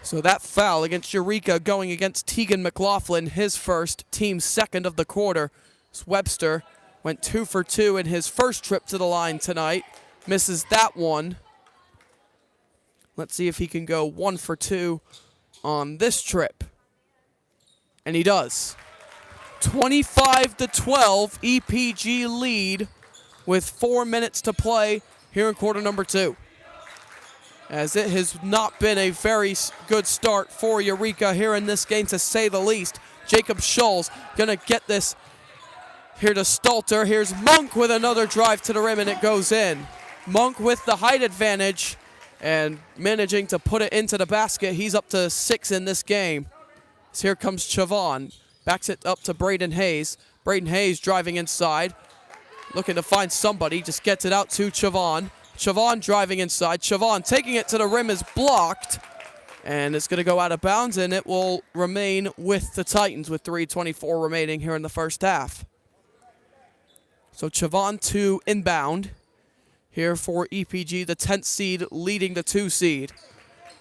So that foul against Eureka going against Tegan McLaughlin, his first, team's second of the quarter. Webster went 2 for 2 in his first trip to the line tonight. Misses that one. Let's see if he can go 1 for 2 on this trip. And he does. 25-12, EPG lead with 4 minutes to play here in quarter number 2. As it has not been a very good start for Eureka here in this game, to say the least. Jacob Scholes gonna get this here to Stalter. Here's Monk with another drive to the rim, and it goes in. Monk with the height advantage and managing to put it into the basket. He's up to 6 in this game. So here comes Chavon. Backs it up to Braden Hayes. Braden Hayes driving inside. Looking to find somebody. Just gets it out to Chavon. Chavon driving inside. Chavon taking it to the rim is blocked. And it's going to go out of bounds, and it will remain with the Titans with 3:24 remaining here in the first half. So Chavon to inbound here for EPG, the 10th seed leading the 2 seed.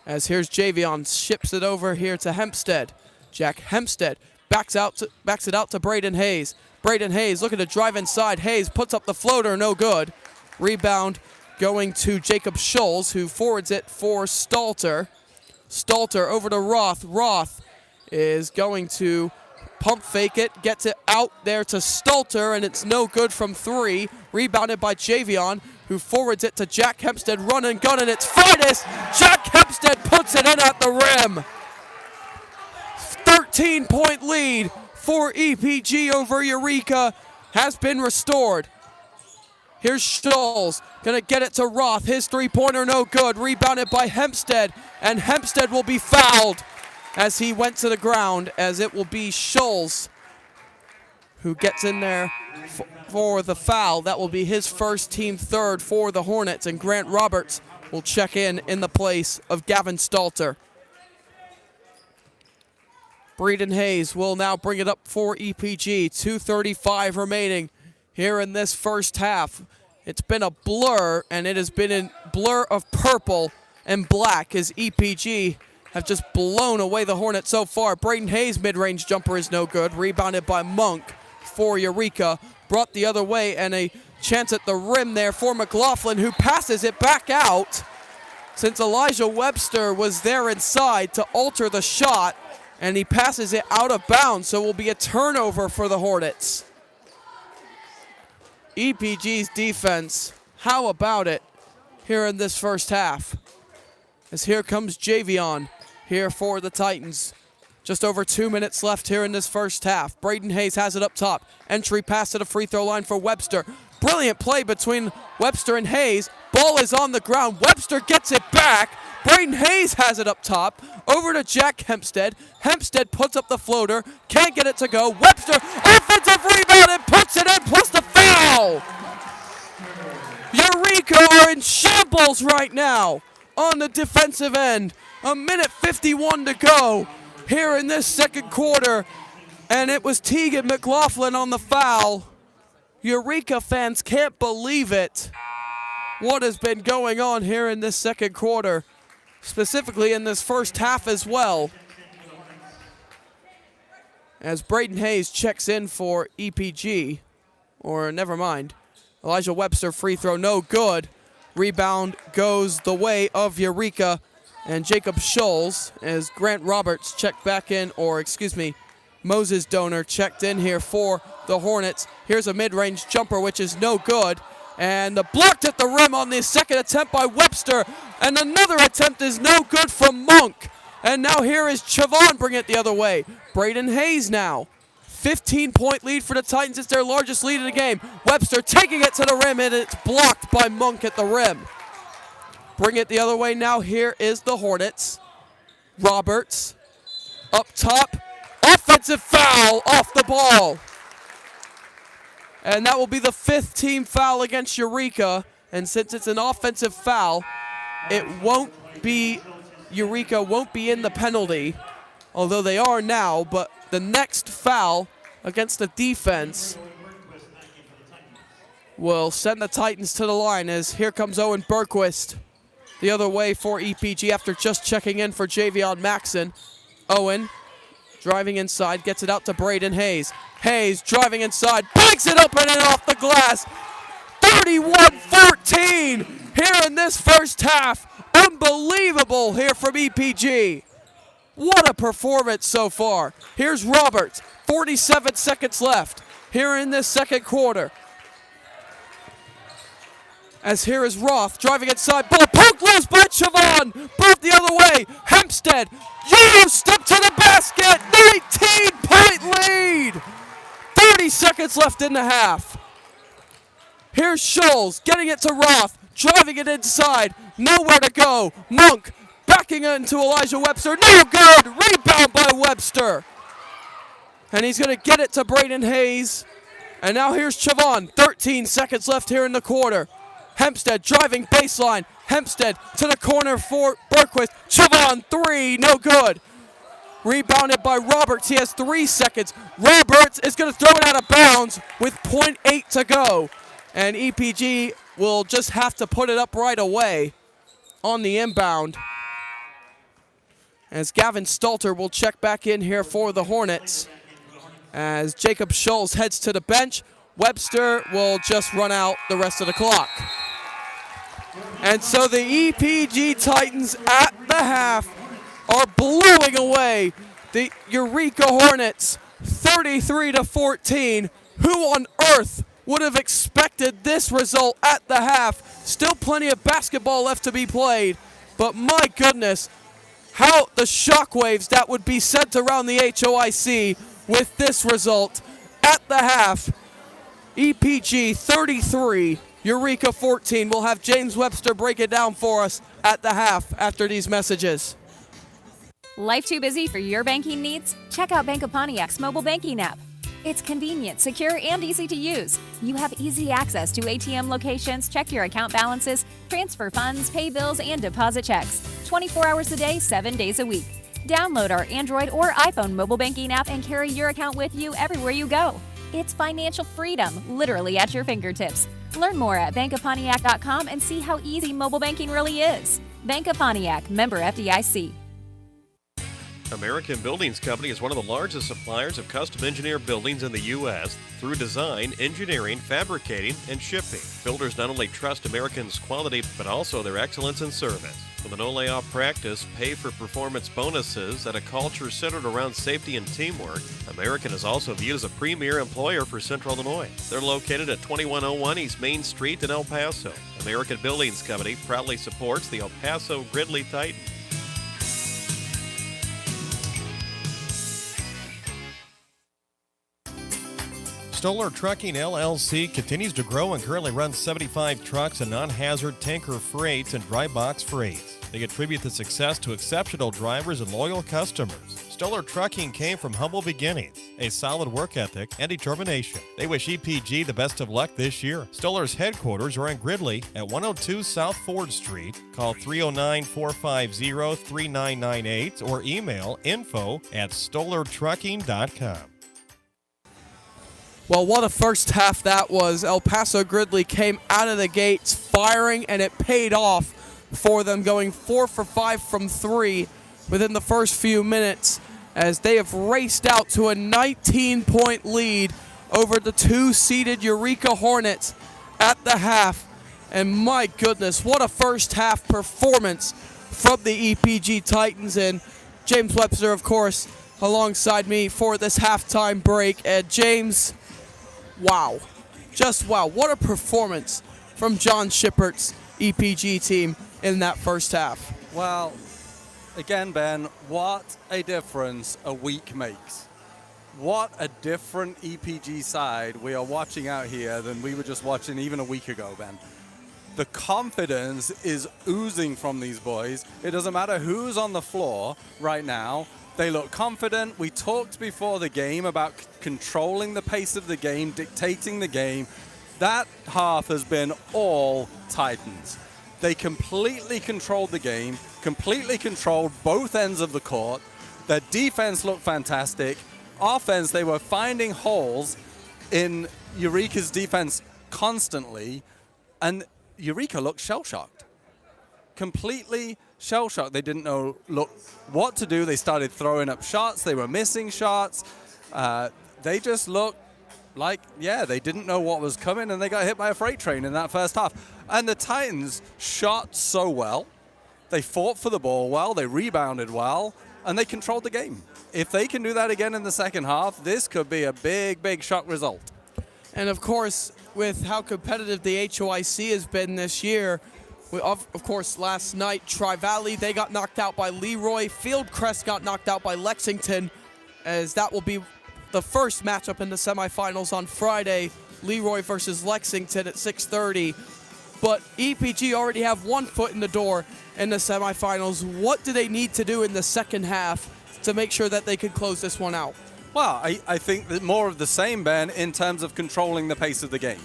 As here's Javion, ships it over here to Hempstead. Jack Hempstead backs it out to Braden Hayes. Braden Hayes looking to drive inside. Hayes puts up the floater, no good. Rebound going to Jacob Scholes, who forwards it for Stalter. Stalter over to Roth. Roth is going to pump fake it, gets it out there to Stalter, and it's no good from 3. Rebounded by Javion, who forwards it to Jack Hempstead, run and gun, and it's finest. Jack Hempstead puts it in at the rim. 13-point lead for EPG over Eureka has been restored. Here's Scholes, gonna get it to Roth. His 3-pointer no good, rebounded by Hempstead, and Hempstead will be fouled as he went to the ground, as it will be Scholes who gets in there for the foul. That will be his first, team third for the Hornets, and Grant Roberts will check in the place of Gavin Stalter. Braden Hayes will now bring it up for EPG. 2:35 remaining here in this first half. It's been a blur, and it has been a blur of purple and black as EPG have just blown away the Hornets so far. Braden Hayes' mid-range jumper is no good. Rebounded by Monk for Eureka. Brought the other way, and a chance at the rim there for McLaughlin, who passes it back out since Elijah Webster was there inside to alter the shot, and he passes it out of bounds, so it will be a turnover for the Hornets. EPG's defense, how about it here in this first half? As here comes Javion here for the Titans. Just over 2 minutes left here in this first half. Braden Hayes has it up top. Entry pass to the free throw line for Webster. Brilliant play between Webster and Hayes. Ball is on the ground. Webster gets it back. Braden Hayes has it up top. Over to Jack Hempstead. Hempstead puts up the floater. Can't get it to go. Webster, offensive rebound, and puts it in, plus the foul. Eureka are in shambles right now on the defensive end. 1:51 to go here in this second quarter, and it was Tegan McLaughlin on the foul. Eureka fans can't believe it. What has been going on here in this second quarter, specifically in this first half as well. As Braden Hayes checks in for EPG, or never mind, Elijah Webster free throw no good. Rebound goes the way of Eureka and Jacob Scholes, as Grant Roberts checked back in, or excuse me, Moses Donor checked in here for the Hornets. Here's a mid-range jumper, which is no good. And the blocked at the rim on the second attempt by Webster. And another attempt is no good from Monk. And now here is Chavon bringing it the other way. Braden Hayes now. 15-point lead for the Titans. It's their largest lead in the game. Webster taking it to the rim, and it's blocked by Monk at the rim. Bring it the other way now. Here is the Hornets. Roberts up top. Offensive foul off the ball. And that will be the 5th team foul against Eureka. And since it's an offensive foul, it won't be, Eureka won't be in the penalty. although they are now, but the next foul against the defense will send the Titans to the line as here comes Owen Berquist the other way for EPG after just checking in for Javion Maxson. Owen driving inside, gets it out to Braden Hayes. Hayes driving inside, banks it up and in off the glass. 31-14 here in this first half. Unbelievable here from EPG. What a performance so far. Here's Roberts, 47 seconds left here in this second quarter. As here is Roth driving inside, ball poked loose by Chavon, brought the other way. Hempstead, step to the basket, 19-point lead. 30 seconds left in the half. Here's Scholes getting it to Roth, driving it inside, nowhere to go. Monk backing it into Elijah Webster, no good, rebound by Webster. And he's gonna get it to Braden Hayes. And now here's Chavon, 13 seconds left here in the quarter. Hempstead driving baseline. Hempstead to the corner for Berquist. Chavon, three, no good. Rebounded by Roberts. He has 3 seconds. Roberts is going to throw it out of bounds with .8 to go. And EPG will just have to put it up right away on the inbound. As Gavin Stalter will check back in here for the Hornets. As Jacob Scholes heads to the bench, Webster will just run out the rest of the clock. And so the EPG Titans at the half are blowing away the Eureka Hornets 33-14. Who on earth would have expected this result at the half? Still plenty of basketball left to be played, but my goodness, how the shockwaves that would be sent around the HOIC with this result at the half. EPG 33, Eureka 14. We'll have James Webster break it down for us at the half after these messages. Life too busy for your banking needs? Check out Bank of Pontiac's mobile banking app. It's convenient, secure, and easy to use. You have easy access to ATM locations, check your account balances, transfer funds, pay bills, and deposit checks. 24 hours a day, 7 days a week. Download our Android or iPhone mobile banking app and carry your account with you everywhere you go. It's financial freedom, literally at your fingertips. Learn more at bankofpontiac.com and see how easy mobile banking really is. Bank of Pontiac, member FDIC. American Buildings Company is one of the largest suppliers of custom engineered buildings in the U.S. through design, engineering, fabricating, and shipping. Builders not only trust American's quality, but also their excellence in service. With a no-layoff practice, pay-for-performance bonuses, and a culture centered around safety and teamwork, American is also viewed as a premier employer for Central Illinois. They're located at 2101 East Main Street in El Paso. American Buildings Company proudly supports the El Paso Gridley Titans. Stoller Trucking LLC continues to grow and currently runs 75 trucks and non-hazard tanker freights and dry box freights. They attribute the success to exceptional drivers and loyal customers. Stoller Trucking came from humble beginnings, a solid work ethic, and determination. They wish EPG the best of luck this year. Stoller's headquarters are in Gridley at 102 South Ford Street. Call 309-450-3998 or email info@stollertrucking.com. Well, what a first half that was. El Paso Gridley came out of the gates firing, and it paid off for them, going 4 for 5 from 3 within the first few minutes as they have raced out to a 19-point lead over the 2-seeded Eureka Hornets at the half. And my goodness, what a first half performance from the EPG Titans. And James Webster, of course, alongside me for this halftime break. And James, wow. Just wow. What a performance from John Shippert's EPG team in that first half. Well, again, Ben, what a difference a week makes. What a different EPG side we are watching out here than we were just watching even a week ago, Ben. The confidence is oozing from these boys. It doesn't matter who's on the floor right now. They look confident. We talked before the game about controlling the pace of the game, dictating the game. That half has been all Titans. They completely controlled the game, completely controlled both ends of the court. Their defense looked fantastic. Offense, they were finding holes in Eureka's defense constantly, and Eureka looked shell-shocked. Completely shell-shocked. They didn't know what to do. They started throwing up shots. They were missing shots. They just looked like, they didn't know what was coming, and they got hit by a freight train in that first half. And the Titans shot so well. They fought for the ball well. They rebounded well, and they controlled the game. If they can do that again in the second half, this could be a big, big shock result. And of course, with how competitive the HOIC has been this year, of course, last night, Tri-Valley, they got knocked out by Leroy. Fieldcrest got knocked out by Lexington, as that will be the first matchup in the semifinals on Friday, Leroy versus Lexington at 6:30. But EPG already have one foot in the door in the semifinals. What do they need to do in the second half to make sure that they can close this one out? Well, I think that more of the same, Ben, in terms of controlling the pace of the game.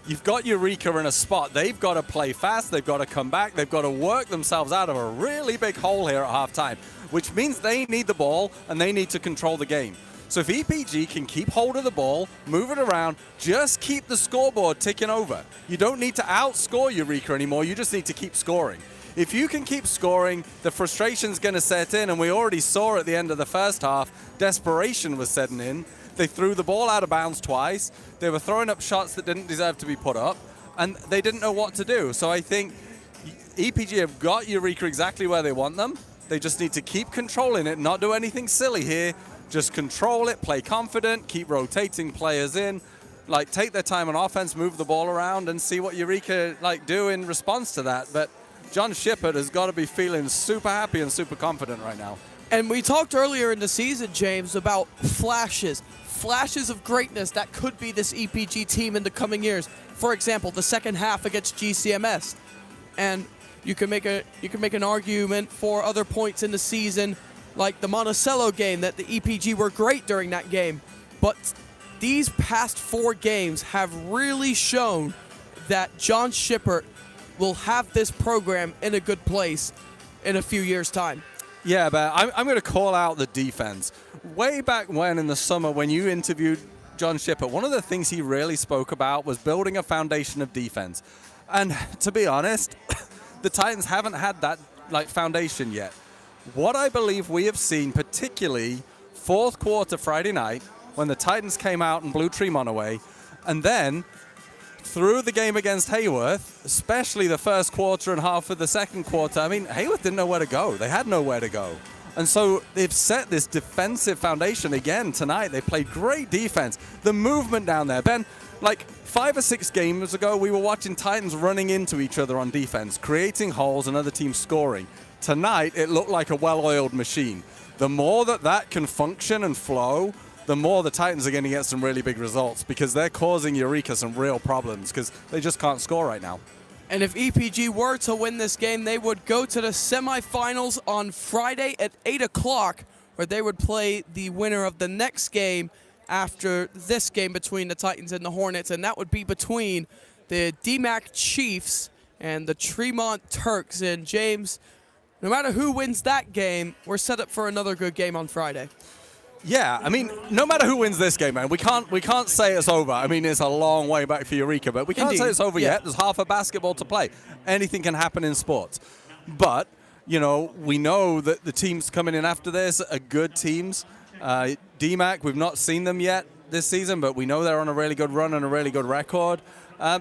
You've got Eureka in a spot. They've got to play fast. They've got to come back. They've got to work themselves out of a really big hole here at halftime, which means they need the ball and they need to control the game. So if EPG can keep hold of the ball, move it around, just keep the scoreboard ticking over. You don't need to outscore Eureka anymore. You just need to keep scoring. If you can keep scoring, the frustration's going to set in, and we already saw at the end of the first half, desperation was setting in. They threw the ball out of bounds twice. They were throwing up shots that didn't deserve to be put up, and they didn't know what to do. So I think EPG have got Eureka exactly where they want them. They just need to keep controlling it, not do anything silly here. Just control it, play confident, keep rotating players in, take their time on offense, move the ball around, and see what Eureka do in response to that. But John Shippert has got to be feeling super happy and super confident right now. And we talked earlier in the season, James, about flashes of greatness that could be this EPG team in the coming years. For example, the second half against GCMS. And you can make an argument for other points in the season, like the Monticello game, that the EPG were great during that game. But these past 4 games have really shown that John Shippert will have this program in a good place in a few years' time. Yeah, but I'm going to call out the defense. Way back when in the summer when you interviewed John Shippert, one of the things he really spoke about was building a foundation of defense. And to be honest, the Titans haven't had that foundation yet. What I believe we have seen, particularly fourth quarter Friday night, when the Titans came out and blew Tremont away, and then through the game against Hayworth, especially the first quarter and half of the second quarter, Hayworth didn't know where to go. They had nowhere to go. And so they've set this defensive foundation again tonight. They played great defense. The movement down there, Ben, 5 or 6 games ago, we were watching Titans running into each other on defense, creating holes and other teams scoring. Tonight, it looked like a well-oiled machine. The more that can function and flow, the more the Titans are going to get some really big results, because they're causing Eureka some real problems because they just can't score right now. And if EPG were to win this game, they would go to the semifinals on Friday at 8 o'clock, where they would play the winner of the next game after this game between the Titans and the Hornets, and that would be between the DMAC Chiefs and the Tremont Turks. And James, no matter who wins that game, we're set up for another good game on Friday. Yeah, no matter who wins this game, man, we can't say it's over. It's a long way back for Eureka, but we can't say it's over yet. There's half a basketball to play. Anything can happen in sports. But, we know that the teams coming in after this are good teams. DMAC, we've not seen them yet this season, but we know they're on a really good run and a really good record. I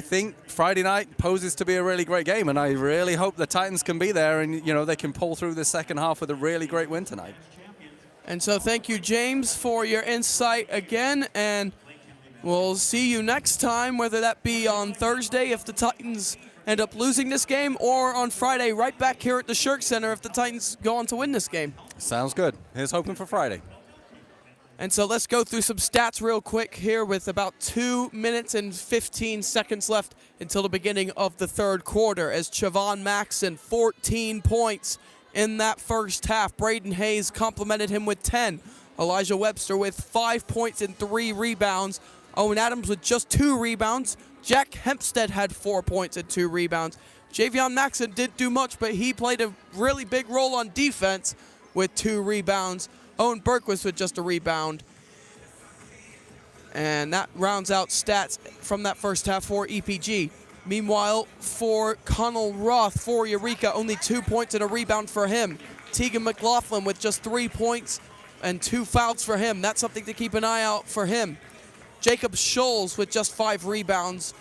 think Friday night poses to be a really great game, and I really hope the Titans can be there and, they can pull through the second half with a really great win tonight. And so thank you, James, for your insight again, and we'll see you next time, whether that be on Thursday if the Titans end up losing this game, or on Friday right back here at the Shirk Center if the Titans go on to win this game. Sounds good. Here's hoping for Friday. And so let's go through some stats real quick here with about 2 minutes and 15 seconds left until the beginning of the third quarter, as Chavon Maxson, 14 points in that first half. Braden Hayes complimented him with 10. Elijah Webster with 5 points and 3 rebounds. Owen Adams with just 2 rebounds. Jack Hempstead had 4 points and 2 rebounds. Javion Maxson didn't do much, but he played a really big role on defense with 2 rebounds. Owen Berquist with just a rebound. And that rounds out stats from that first half for EPG. Meanwhile, for Connell Roth for Eureka, only 2 points and a rebound for him. Tegan McLaughlin with just 3 points and 2 fouls for him. That's something to keep an eye out for him. Jacob Scholes with just 5 rebounds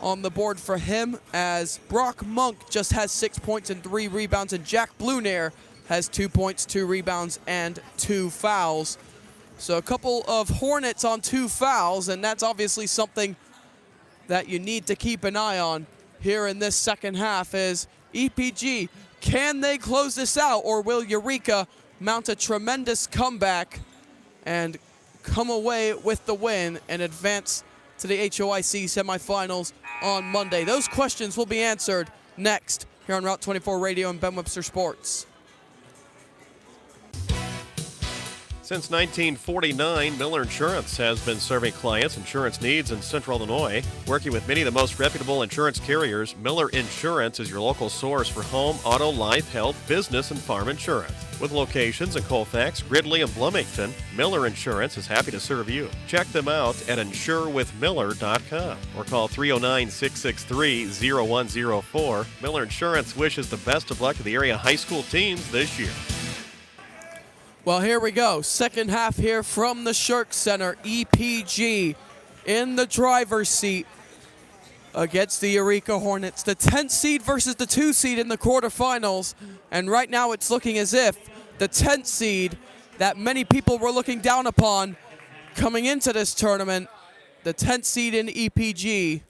on the board for him, as Brock Monk just has 6 points and 3 rebounds, and Jack Blunair has 2 points, 2 rebounds, and 2 fouls. So a couple of Hornets on 2 fouls, and that's obviously something that you need to keep an eye on here in this second half. Is EPG, can they close this out, or will Eureka mount a tremendous comeback and come away with the win and advance to the HOIC semifinals on Monday? Those questions will be answered next here on Route 24 Radio and Ben Webster Sports. Since 1949, Miller Insurance has been serving clients' insurance needs in Central Illinois. Working with many of the most reputable insurance carriers, Miller Insurance is your local source for home, auto, life, health, business, and farm insurance. With locations in Colfax, Gridley, and Bloomington, Miller Insurance is happy to serve you. Check them out at insurewithmiller.com or call 309-663-0104. Miller Insurance wishes the best of luck to the area high school teams this year. Well, here we go. Second half here from the Shirk Center. EPG in the driver's seat against the Eureka Hornets. The 10th seed versus the 2 seed in the quarterfinals. And right now it's looking as if the 10th seed that many people were looking down upon coming into this tournament, the 10th seed in EPG,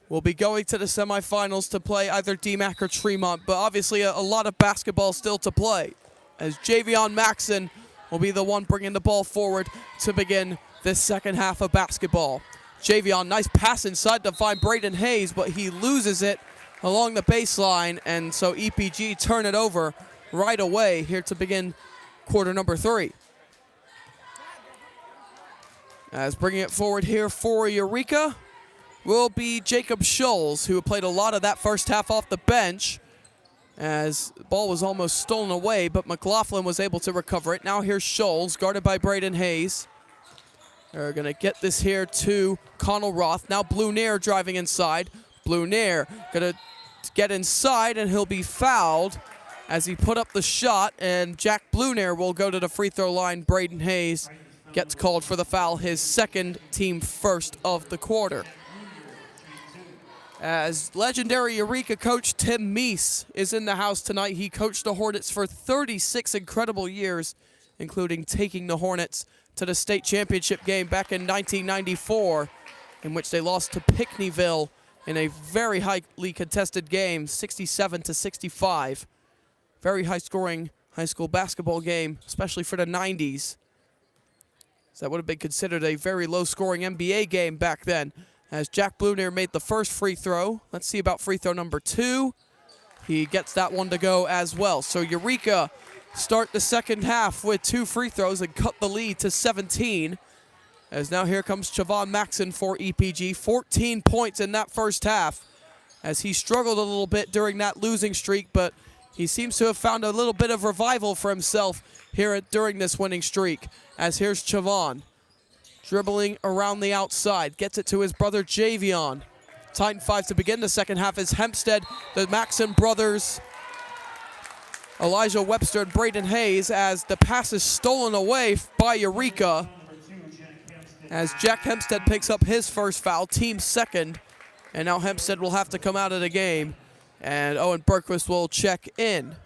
will be going to the semifinals to play either DMAC or Tremont. But obviously a lot of basketball still to play, as Javion Maxson will be the one bringing the ball forward to begin this second half of basketball. Javion, nice pass inside to find Braden Hayes, but he loses it along the baseline, and so EPG turn it over right away here to begin quarter number 3. As bringing it forward here for Eureka will be Jacob Scholes, who played a lot of that first half off the bench, as the ball was almost stolen away, but McLaughlin was able to recover it. Now here's Scholes, guarded by Braden Hayes. They're going to get this here to Connell Roth. Now Blunair driving inside. Blunair going to get inside, and he'll be fouled as he put up the shot, and Jack Blunair will go to the free throw line. Braden Hayes gets called for the foul, his second, team first of the quarter. As legendary Eureka coach Tim Meese is in the house tonight. He coached the Hornets for 36 incredible years, including taking the Hornets to the state championship game back in 1994, in which they lost to Pinckneyville in a very highly contested game, 67-65. Very high-scoring high school basketball game, especially for the 90s. So that would have been considered a very low-scoring NBA game back then. As Jack Blunair made the first free throw. Let's see about free throw number 2. He gets that one to go as well. So Eureka start the second half with 2 free throws and cut the lead to 17. As now here comes Chavon Maxson for EPG. 14 points in that first half, as he struggled a little bit during that losing streak, but he seems to have found a little bit of revival for himself here during this winning streak. As here's Chavon, dribbling around the outside, gets it to his brother Javion. Titan 5 to begin the second half is Hempstead, the Maxson brothers, Elijah Webster and Braden Hayes, as the pass is stolen away by Eureka, as Jack Hempstead picks up his first foul, team second, and now Hempstead will have to come out of the game, and Owen Berquist will check in.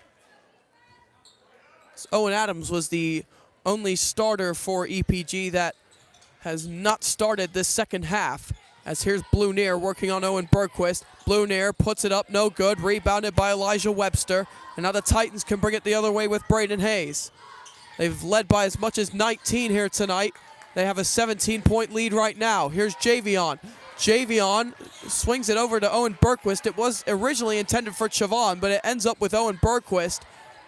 So Owen Adams was the only starter for EPG that has not started this second half. As here's Blunair working on Owen Berquist. Blunair puts it up, no good. Rebounded by Elijah Webster. And now the Titans can bring it the other way with Braden Hayes. They've led by as much as 19 here tonight. They have a 17-point lead right now. Here's Javion. Javion swings it over to Owen Berquist. It was originally intended for Chavon, but it ends up with Owen Berquist.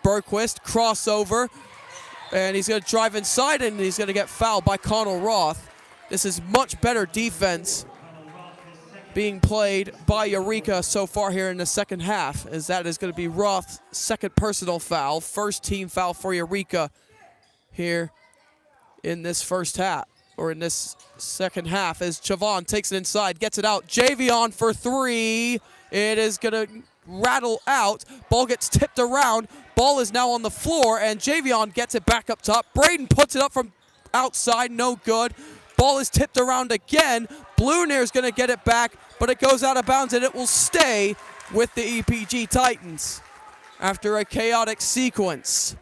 Berquist crossover. And he's going to drive inside, and he's going to get fouled by Connell Roth. This is much better defense being played by Eureka so far here in the second half, as that is going to be Roth's second personal foul, first team foul for Eureka here in this first half, or in this second half, as Chavon takes it inside, gets it out. Javion for three. It is going to rattle out. Ball gets tipped around. Ball is now on the floor, and Javion gets it back up top. Braden puts it up from outside, no good. Ball is tipped around again. Bluenair is going to get it back, but it goes out of bounds, and it will stay with the EPG Titans after a chaotic sequence.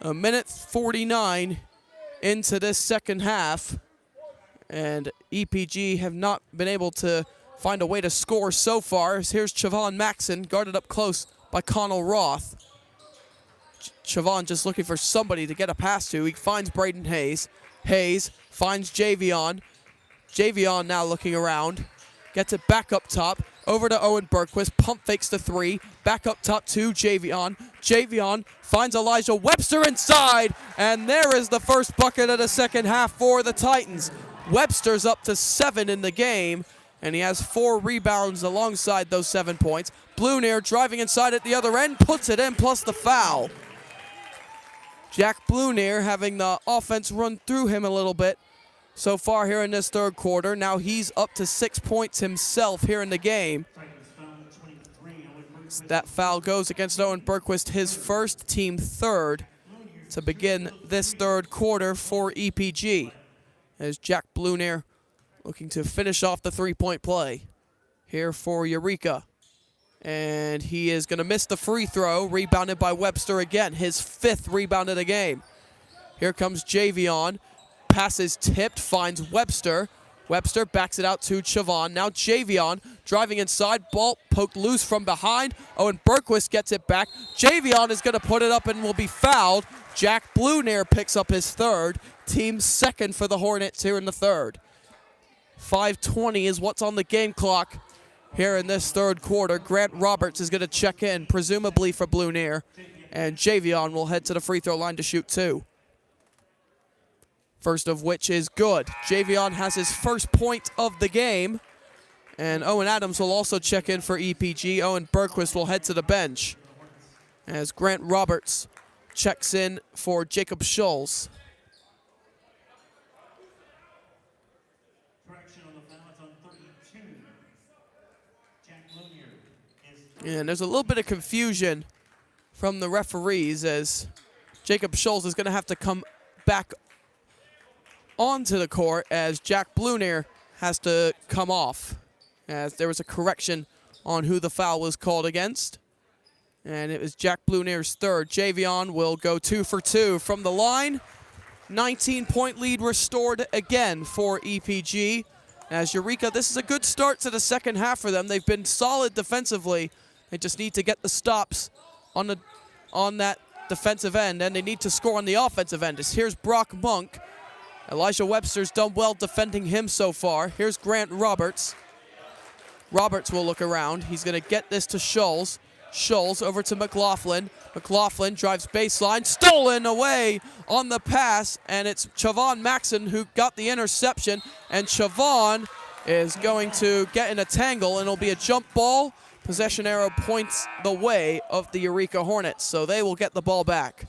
A minute 49 into this second half, and EPG have not been able to find a way to score so far. Here's Chavon Maxon, guarded up close by Connell Roth. Chavon just looking for somebody to get a pass to. He finds Braden Hayes. Hayes finds Javion. Javion now looking around. Gets it back up top. Over to Owen Bergquist. Pump fakes the three. Back up top to Javion. Javion finds Elijah Webster inside. And there is the first bucket of the second half for the Titans. Webster's up to 7 in the game, and he has 4 rebounds alongside those 7 points. Bluenair driving inside at the other end, puts it in, plus the foul. Jack Bluenair having the offense run through him a little bit so far here in this third quarter. Now he's up to 6 points himself here in the game. That foul goes against Owen Bergquist, his first, team third, to begin this third quarter for EPG. As Jack Bluenair looking to finish off the three-point play here for Eureka. And he is going to miss the free throw, rebounded by Webster again, his 5th rebound of the game. Here comes Javion. Pass is tipped, finds Webster. Webster backs it out to Chavon. Now Javion driving inside, ball poked loose from behind. Owen Bergquist gets it back. Javion is going to put it up and will be fouled. Jack Bluenair picks up his 3rd, team 2nd for the Hornets here in the 3rd. 5:20 is what's on the game clock here in this third quarter. Grant Roberts is going to check in, presumably for Bluenair, and Javion will head to the free throw line to shoot 2. First of which is good. Javion has his first point of the game, and Owen Adams will also check in for EPG. Owen Bergquist will head to the bench as Grant Roberts checks in for Jacob Schulz. And there's a little bit of confusion from the referees as Jacob Schulz is going to have to come back onto the court as Jack Bluenair has to come off, as there was a correction on who the foul was called against. And it was Jack Bluenair's 3rd. Javion will go 2 for 2 from the line. 19-point lead restored again for EPG. As Eureka, this is a good start to the second half for them. They've been solid defensively. They just need to get the stops on that defensive end, and they need to score on the offensive end. Here's Brock Monk. Elijah Webster's done well defending him so far. Here's Grant Roberts. Roberts will look around. He's going to get this to Schulz. Schulz over to McLaughlin. McLaughlin drives baseline. Stolen away on the pass, and it's Chavon Maxon who got the interception. And Chavon is going to get in a tangle, and it'll be a jump ball. Possession arrow points the way of the Eureka Hornets, so they will get the ball back.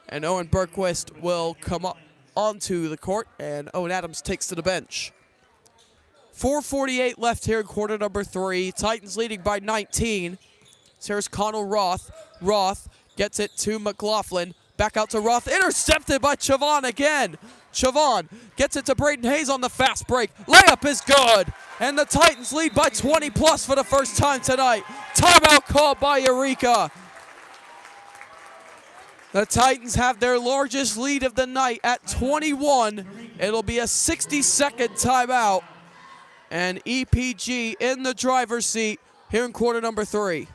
And Owen Bergquist will come up onto the court, and Owen Adams takes to the bench. 4:48 left here in quarter number 3. Titans leading by 19. So here's Connell Roth. Roth gets it to McLaughlin. Back out to Roth. Intercepted by Chavon again. Chavon gets it to Braden Hayes on the fast break. Layup is good. And the Titans lead by 20 plus for the first time tonight. Timeout called by Eureka. The Titans have their largest lead of the night at 21. It'll be a 60-second timeout. And EPG in the driver's seat here in quarter number 3.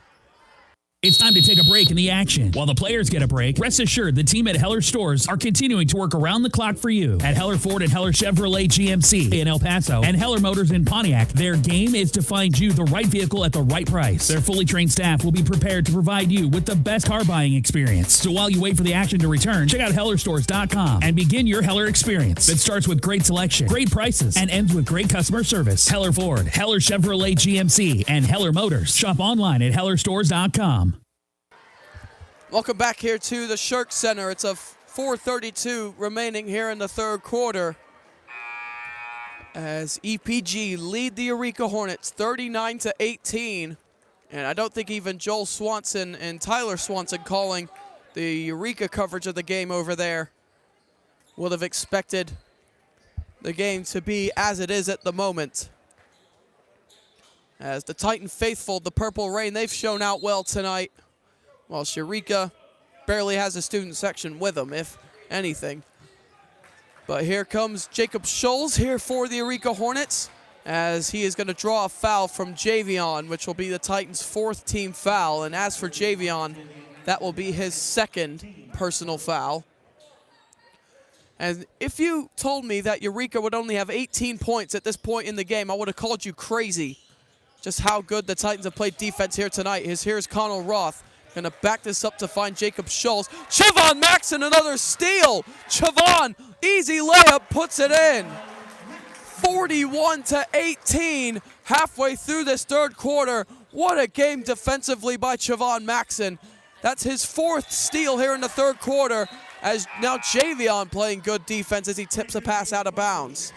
It's time to take a break in the action. While the players get a break, rest assured the team at Heller Stores are continuing to work around the clock for you. At Heller Ford and Heller Chevrolet GMC in El Paso and Heller Motors in Pontiac, their game is to find you the right vehicle at the right price. Their fully trained staff will be prepared to provide you with the best car buying experience. So while you wait for the action to return, check out HellerStores.com and begin your Heller experience that starts with great selection, great prices, and ends with great customer service. Heller Ford, Heller Chevrolet GMC, and Heller Motors. Shop online at HellerStores.com. Welcome back here to the Shirk Center. It's a 4:32 remaining here in the third quarter as EPG lead the Eureka Hornets 39-18. And I don't think even Joel Swanson and Tyler Swanson calling the Eureka coverage of the game over there would have expected the game to be as it is at the moment. As the Titan faithful, the Purple Rain, they've shown out well tonight. While Eureka barely has a student section with them, if anything. But here comes Jacob Scholes here for the Eureka Hornets as he is going to draw a foul from Javion, which will be the Titans' fourth team foul. And as for Javion, that will be his second personal foul. And if you told me that Eureka would only have 18 points at this point in the game, I would have called you crazy. Just how good the Titans have played defense here tonight. Here's Connell Roth. Gonna back this up to find Jacob Scholes. Chavon Maxson, another steal. Chavon, easy layup, puts it in. 41-18, halfway through this third quarter. What a game defensively by Chavon Maxson. That's his fourth steal here in the third quarter, as now Javion playing good defense as he tips a pass out of bounds.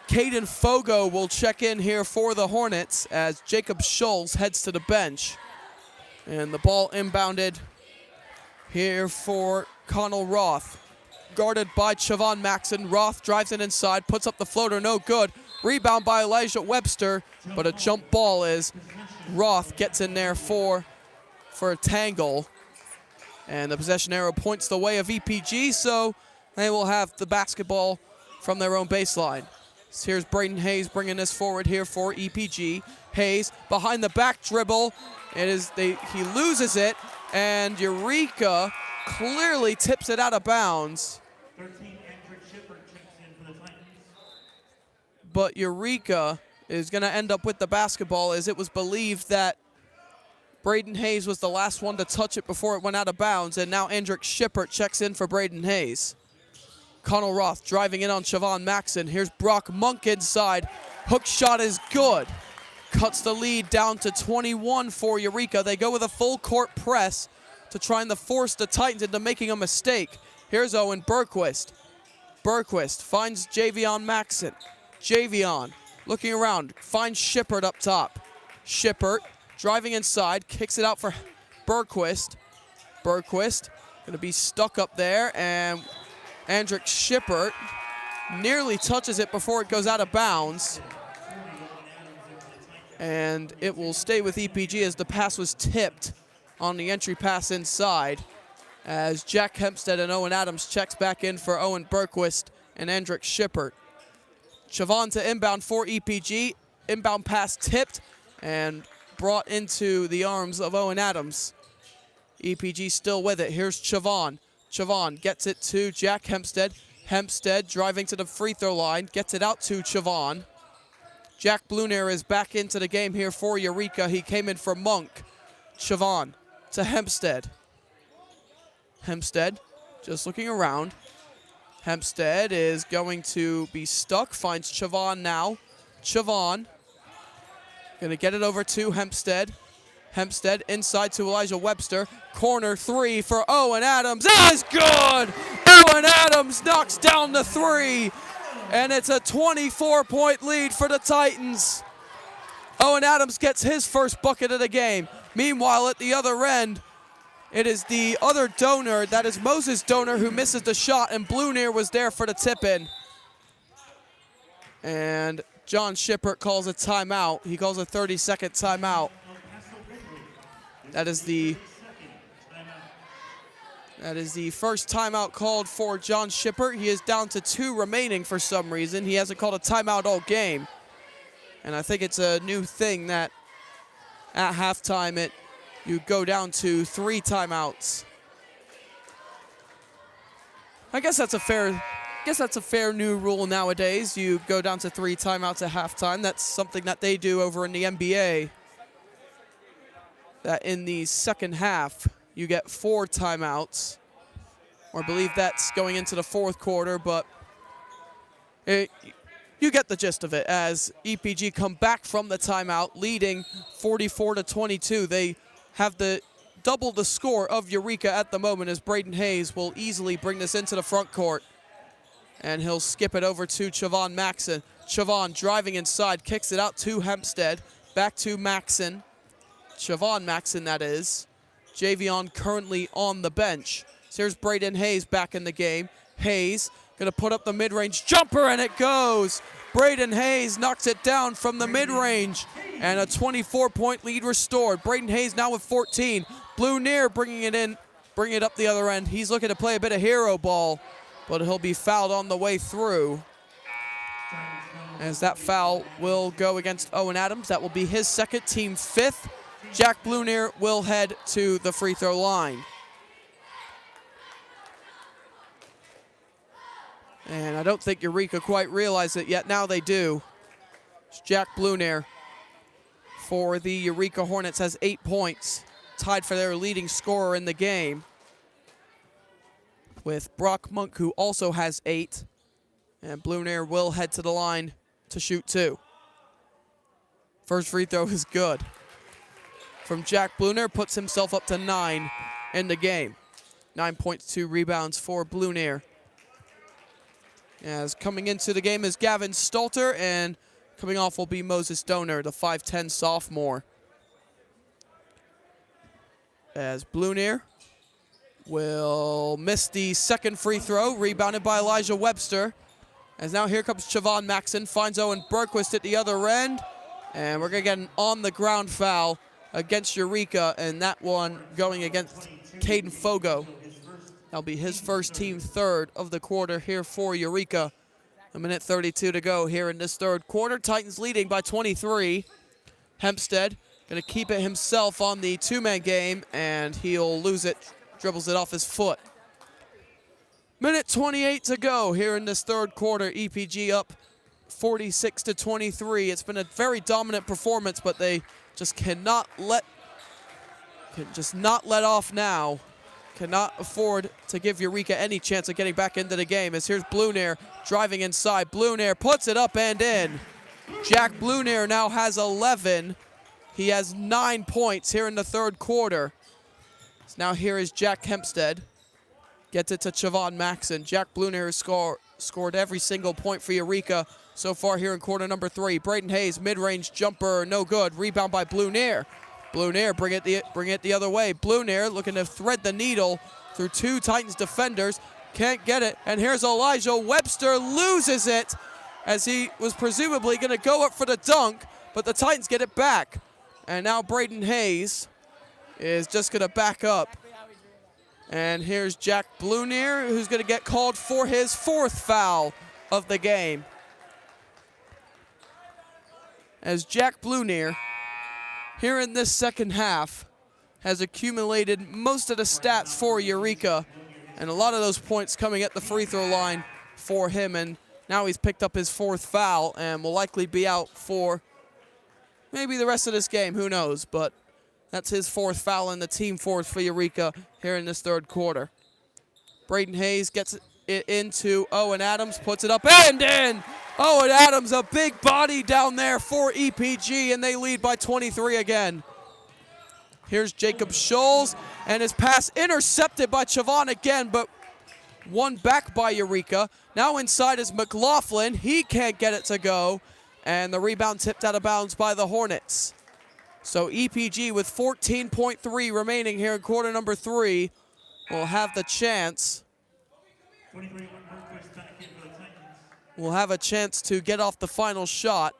Caden Fogo will check in here for the Hornets as Jacob Scholes heads to the bench. And the ball inbounded here for Connell Roth. Guarded by Chavon Maxson. Roth drives it inside, puts up the floater, no good. Rebound by Elijah Webster, but a jump ball is Roth gets in there for a tangle. And the possession arrow points the way of EPG, so they will have the basketball from their own baseline. So here's Braden Hayes bringing this forward here for EPG. Hayes behind the back dribble. He loses it, and Eureka clearly tips it out of bounds. But Eureka is going to end up with the basketball, as it was believed that Braden Hayes was the last one to touch it before it went out of bounds, and now Andrick Shippert checks in for Braden Hayes. Connell Roth driving in on Chavon Maxson. Here's Brock Monk inside. Hook shot is good. Cuts the lead down to 21 for Eureka. They go with a full court press to try and force the Titans into making a mistake. Here's Owen Bergquist. Bergquist finds Javion Maxson. Javion looking around, finds Shippert up top. Shippert driving inside, kicks it out for Bergquist. Bergquist going to be stuck up there, and Andrick Shippert nearly touches it before it goes out of bounds. And it will stay with EPG as the pass was tipped on the entry pass inside, as Jack Hempstead and Owen Adams checks back in for Owen Bergquist and Andrick Shippert. Chavon to inbound for EPG. Inbound pass tipped and brought into the arms of Owen Adams. EPG still with it. Here's Chavon. Chavon gets it to Jack Hempstead. Hempstead driving to the free throw line, gets it out to Chavon. Jack Blunair is back into the game here for Eureka. He came in for Monk. Chavon to Hempstead. Hempstead just looking around. Hempstead is going to be stuck, finds Chavon now. Chavon gonna get it over to Hempstead. Hempstead inside to Elijah Webster. Corner three for Owen Adams. That is good! Owen Adams knocks down the three. And it's a 24-point lead for the Titans. Owen Adams gets his first bucket of the game. Meanwhile, at the other end, it is the other donor, that is Moses Donor, who misses the shot, and Blunair was there for the tip-in. And John Shippert calls a timeout. He calls a 30-second timeout. That is the first timeout called for John Shippert. He is down to 2 remaining for some reason. He hasn't called a timeout all game. And I think it's a new thing that at halftime, you go down to 3 timeouts. I guess that's a fair new rule nowadays. You go down to 3 timeouts at halftime. That's something that they do over in the NBA. That in the second half, you get 4 timeouts. Or I believe that's going into the fourth quarter, but you get the gist of it as EPG come back from the timeout, leading 44-22. They have double the score of Eureka at the moment as Braden Hayes will easily bring this into the front court. And he'll skip it over to Chavon Maxson. Chavon driving inside, kicks it out to Hempstead. Back to Maxson. Chavon Maxson, that is. Javion currently on the bench. So here's Braden Hayes back in the game. Hayes gonna put up the mid-range jumper, and it goes. Braden Hayes knocks it down from the mid-range, and a 24-point lead restored. Braden Hayes now with 14. Blue Near bringing it up the other end. He's looking to play a bit of hero ball, but he'll be fouled on the way through. As that foul will go against Owen Adams. That will be his second, team 5th. Jack Blunier will head to the free throw line. And I don't think Eureka quite realized it yet. Now they do. It's Jack Blunier for the Eureka Hornets has 8 points, tied for their leading scorer in the game, with Brock Monk, who also has 8. And Blunier will head to the line to shoot 2. First free throw is good. From Jack Blunier, puts himself up to 9 in the game. 9 points, 2 rebounds for Blunier. As coming into the game is Gavin Stalter, and coming off will be Moses Donor, the 5'10 sophomore. As Blunier will miss the second free throw, rebounded by Elijah Webster. As now here comes Chavon Maxson, finds Owen Bergquist at the other end, and we're gonna get an on-the-ground foul against Eureka, and that one going against Caden Fogo. That'll be his first, team 3rd of the quarter here for Eureka. 1:32 to go here in this third quarter. Titans leading by 23. Hempstead gonna keep it himself on the 2-man game, and he'll lose it, dribbles it off his foot. 1:28 to go here in this third quarter. EPG up 46-23. It's been a very dominant performance, but they just cannot let off now. Cannot afford to give Eureka any chance of getting back into the game. As here's Blunier driving inside. Blunier puts it up and in. Jack Blunier now has 11. He has 9 points here in the third quarter. So now here is Jack Hempstead. Gets it to Chavon Maxson. Jack Blunier has scored every single point for Eureka so far here in quarter number 3. Braden Hayes, mid-range jumper, no good. Rebound by Blunier. Blunier, bring it the other way. Blunier looking to thread the needle through 2 Titans defenders. Can't get it. And here's Elijah Webster, loses it as he was presumably going to go up for the dunk, but the Titans get it back. And now Braden Hayes is just going to back up. And here's Jack Blunier, who's going to get called for his 4th foul of the game. As Jack Blunier, here in this second half, has accumulated most of the stats for Eureka, and a lot of those points coming at the free throw line for him, and now he's picked up his 4th foul and will likely be out for maybe the rest of this game, who knows, but that's his 4th foul and the team 4th for Eureka here in this third quarter. Braden Hayes gets it into Owen Adams, puts it up and in! Owen Adams, a big body down there for EPG, and they lead by 23 again. Here's Jacob Scholes, and his pass intercepted by Chavon again, but won back by Eureka. Now inside is McLaughlin. He can't get it to go, and the rebound tipped out of bounds by the Hornets. So EPG with 14.3 remaining here in quarter number 3 will have the chance. Will have a chance to get off the final shot,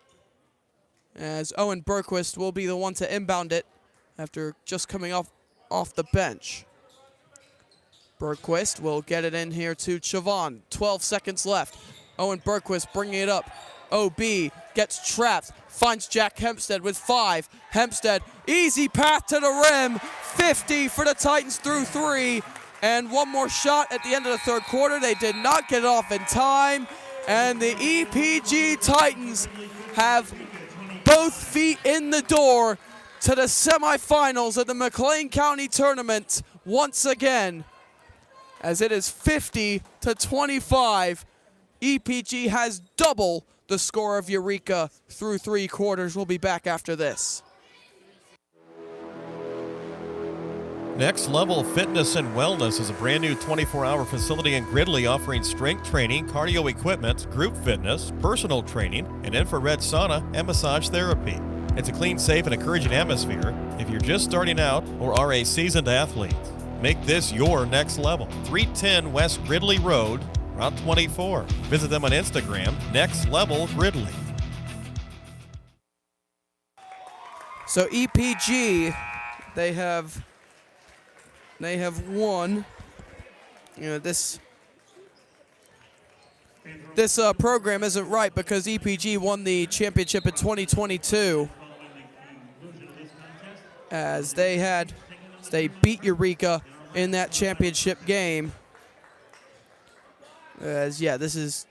as Owen Bergquist will be the one to inbound it after just coming off the bench. Bergquist will get it in here to Chavon. 12 seconds left. Owen Bergquist bringing it up. OB gets trapped, finds Jack Hempstead with 5. Hempstead, easy path to the rim, 50 for the Titans through 3. And one more shot at the end of the third quarter. They did not get it off in time. And the EPG Titans have both feet in the door to the semifinals of the McLean County Tournament once again. As it is 50-25. EPG has double the score of Eureka through 3 quarters. We'll be back after this. Next Level Fitness and Wellness is a brand new 24-hour facility in Gridley offering strength training, cardio equipment, group fitness, personal training, and infrared sauna and massage therapy. It's a clean, safe, and encouraging atmosphere if you're just starting out or are a seasoned athlete. Make this your next level. 310 West Gridley Road, Route 24. Visit them on Instagram, Next Level Gridley. So EPG, they have won. You know, this program isn't right because EPG won the championship in 2022 as they beat Eureka in that championship game. This is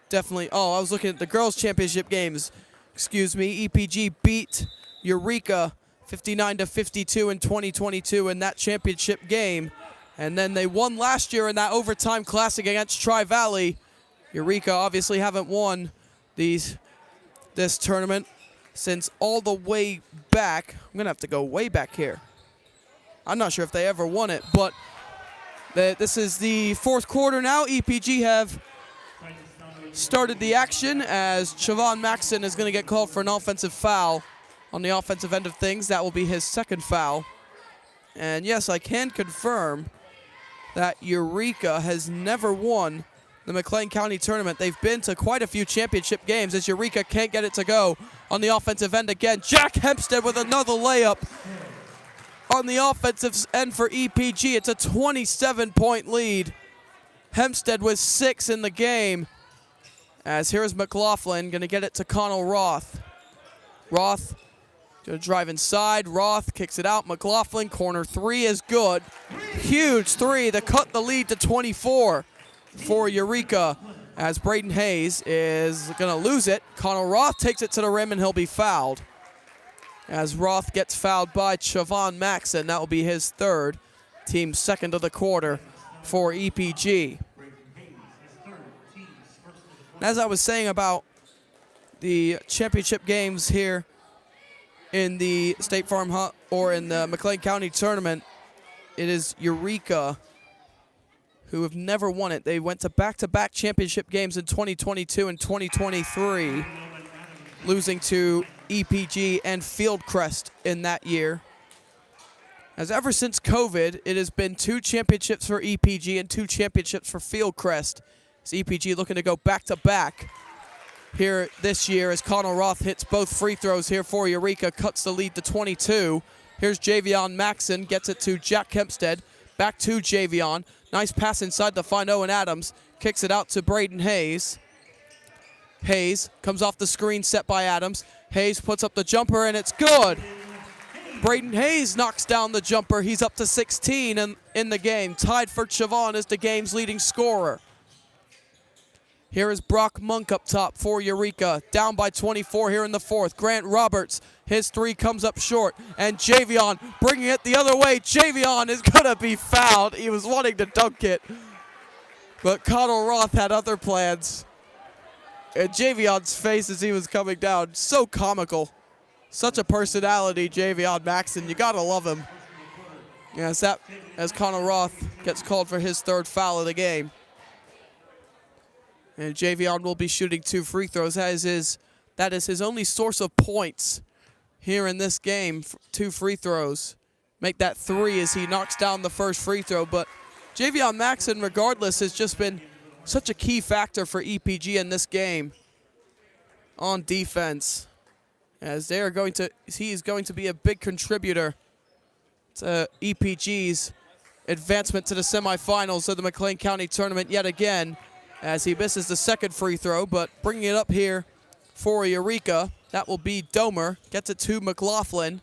definitely, I was looking at the girls' championship games. Excuse me, EPG beat Eureka 59-52 in 2022 in that championship game. And then they won last year in that overtime classic against Tri-Valley. Eureka obviously haven't won this tournament since all the way back. I'm going to have to go way back here. I'm not sure if they ever won it, but this is the fourth quarter now. EPG have started the action as Siobhan Maxson is going to get called for an offensive foul. On the offensive end of things, that will be his second foul. And yes, I can confirm that Eureka has never won the McLean County Tournament. They've been to quite a few championship games as Eureka can't get it to go. On the offensive end again, Jack Hempstead with another layup. On the offensive end for EPG, it's a 27-point lead. Hempstead with 6 in the game. As here's McLaughlin, gonna get it to Connell Roth. Roth gonna drive inside. Roth kicks it out. McLaughlin, corner 3 is good. Huge 3 to cut the lead to 24 for Eureka as Braden Hayes is gonna lose it. Connell Roth takes it to the rim and he'll be fouled. As Roth gets fouled by Siobhan Maxson, that will be his third, team second of the quarter for EPG. As I was saying about the championship games here in the State Farm or in the McLean County Tournament, it is Eureka who have never won it. They went to back-to-back championship games in 2022 and 2023, losing to EPG and Fieldcrest in that year. As ever since COVID, it has been 2 championships for EPG and 2 championships for Fieldcrest. As EPG looking to go back-to-back here this year as Connell Roth hits both free throws here for Eureka, cuts the lead to 22. Here's Javion Maxson, gets it to Jack Hempstead. Back to Javion. Nice pass inside to find Owen Adams. Kicks it out to Braden Hayes. Hayes comes off the screen set by Adams. Hayes puts up the jumper and it's good. Braden Hayes knocks down the jumper. He's up to 16 in the game. Tied for Siobhan as the game's leading scorer. Here is Brock Monk up top for Eureka. Down by 24 here in the fourth. Grant Roberts, his 3 comes up short. And Javion bringing it the other way. Javion is going to be fouled. He was wanting to dunk it. But Connell Roth had other plans. And Javion's face as he was coming down, so comical. Such a personality, Javion Maxson. You got to love him. Yes, as Connell Roth gets called for his 3rd foul of the game. And Javion will be shooting 2 free throws. That is his only source of points here in this game. 2 free throws. Make that 3 as he knocks down the first free throw. But Javion Maxson, regardless, has just been such a key factor for EPG in this game on defense. As he is going to be a big contributor to EPG's advancement to the semifinals of the McLean County Tournament yet again. As he misses the second free throw, but bringing it up here for Eureka. That will be Domer. Gets it to McLaughlin.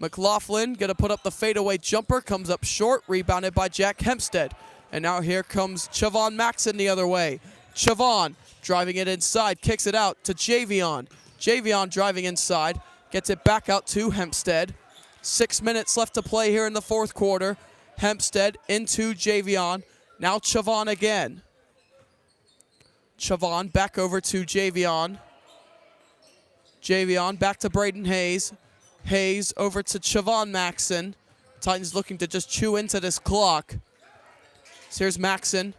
McLaughlin going to put up the fadeaway jumper. Comes up short. Rebounded by Jack Hempstead. And now here comes Chavon Maxon the other way. Chavon driving it inside. Kicks it out to Javion. Javion driving inside. Gets it back out to Hempstead. 6 minutes left to play here in the fourth quarter. Hempstead into Javion. Now Chavon again. Chavon back over to Javion. Javion back to Braden Hayes. Hayes over to Chavon Maxon. Titans looking to just chew into this clock. So here's Maxon.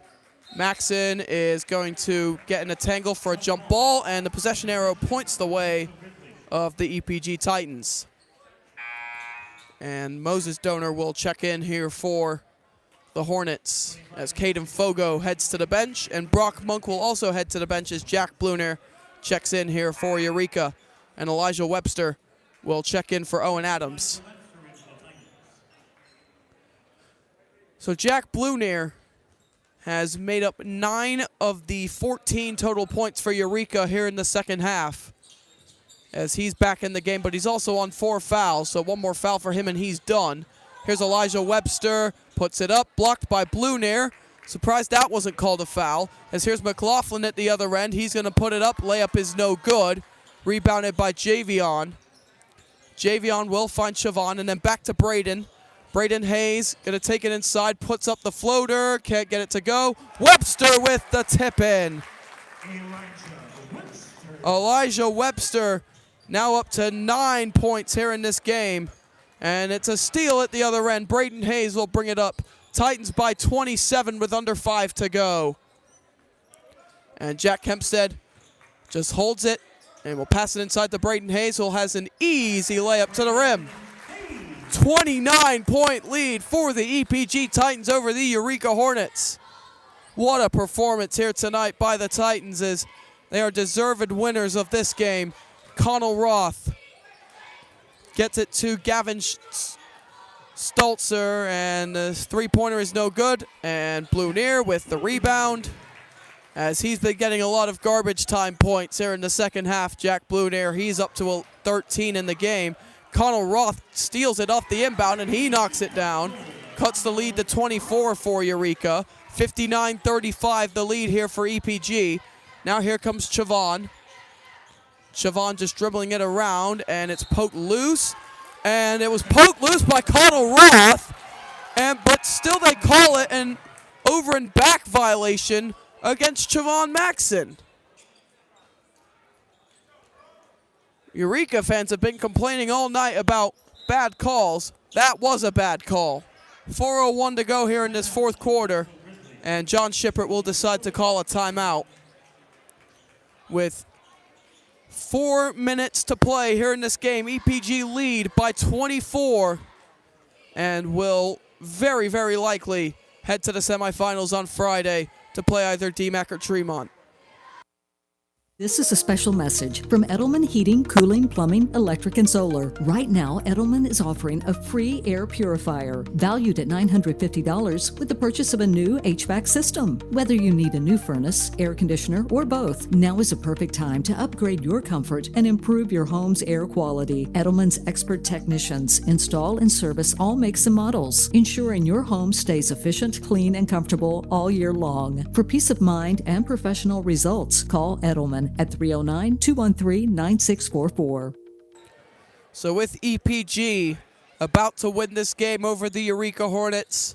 Maxon is going to get in a tangle for a jump ball, and the possession arrow points the way of the EPG Titans. And Moses Donor will check in here for the Hornets as Caden Fogo heads to the bench, and Brock Monk will also head to the bench as Jack Bluner checks in here for Eureka, and Elijah Webster will check in for Owen Adams. So Jack Bluner has made up 9 of the 14 total points for Eureka here in the second half, as he's back in the game, but he's also on 4 fouls, so 1 more foul for him and he's done. Here's Elijah Webster, puts it up, blocked by Bluner. Surprised that wasn't called a foul, as here's McLaughlin at the other end. He's going to put it up, layup is no good. Rebounded by Javion. Javion will find Chavon, and then back to Braden. Braden Hayes going to take it inside, puts up the floater, can't get it to go. Webster with the tip-in. Elijah Webster now up to 9 points here in this game. And it's a steal at the other end. Braden Hayes will bring it up. Titans by 27 with under 5 to go. And Jack Hempstead just holds it and will pass it inside to Braden Hayes, who has an easy layup to the rim. 29-point lead for the EPG Titans over the Eureka Hornets. What a performance here tonight by the Titans, as they are deserved winners of this game. Connell Roth gets it to Gavin Stolzer, and the three-pointer is no good. And Bluner with the rebound, as he's been getting a lot of garbage time points here in the second half. Jack Bluner, he's up to 13 in the game. Connell Roth steals it off the inbound, and he knocks it down. Cuts the lead to 24 for Eureka. 59-35 the lead here for EPG. Now here comes Chavon. Chavon just dribbling it around, and it's poked loose. And it was poked loose by Connell Roth. But still they call it an over and back violation against Chavon Maxon. Eureka fans have been complaining all night about bad calls. That was a bad call. 4:01 to go here in this fourth quarter, and John Shippert will decide to call a timeout with 4 minutes to play here in this game. EPG lead by 24 and will very, very likely head to the semifinals on Friday to play either DMAC or Tremont. This is a special message from Edelman Heating, Cooling, Plumbing, Electric, and Solar. Right now, Edelman is offering a free air purifier valued at $950 with the purchase of a new HVAC system. Whether you need a new furnace, air conditioner, or both, now is a perfect time to upgrade your comfort and improve your home's air quality. Edelman's expert technicians install and service all makes and models, ensuring your home stays efficient, clean, and comfortable all year long. For peace of mind and professional results, call Edelman at 309-213-9644. So with EPG about to win this game over the Eureka Hornets,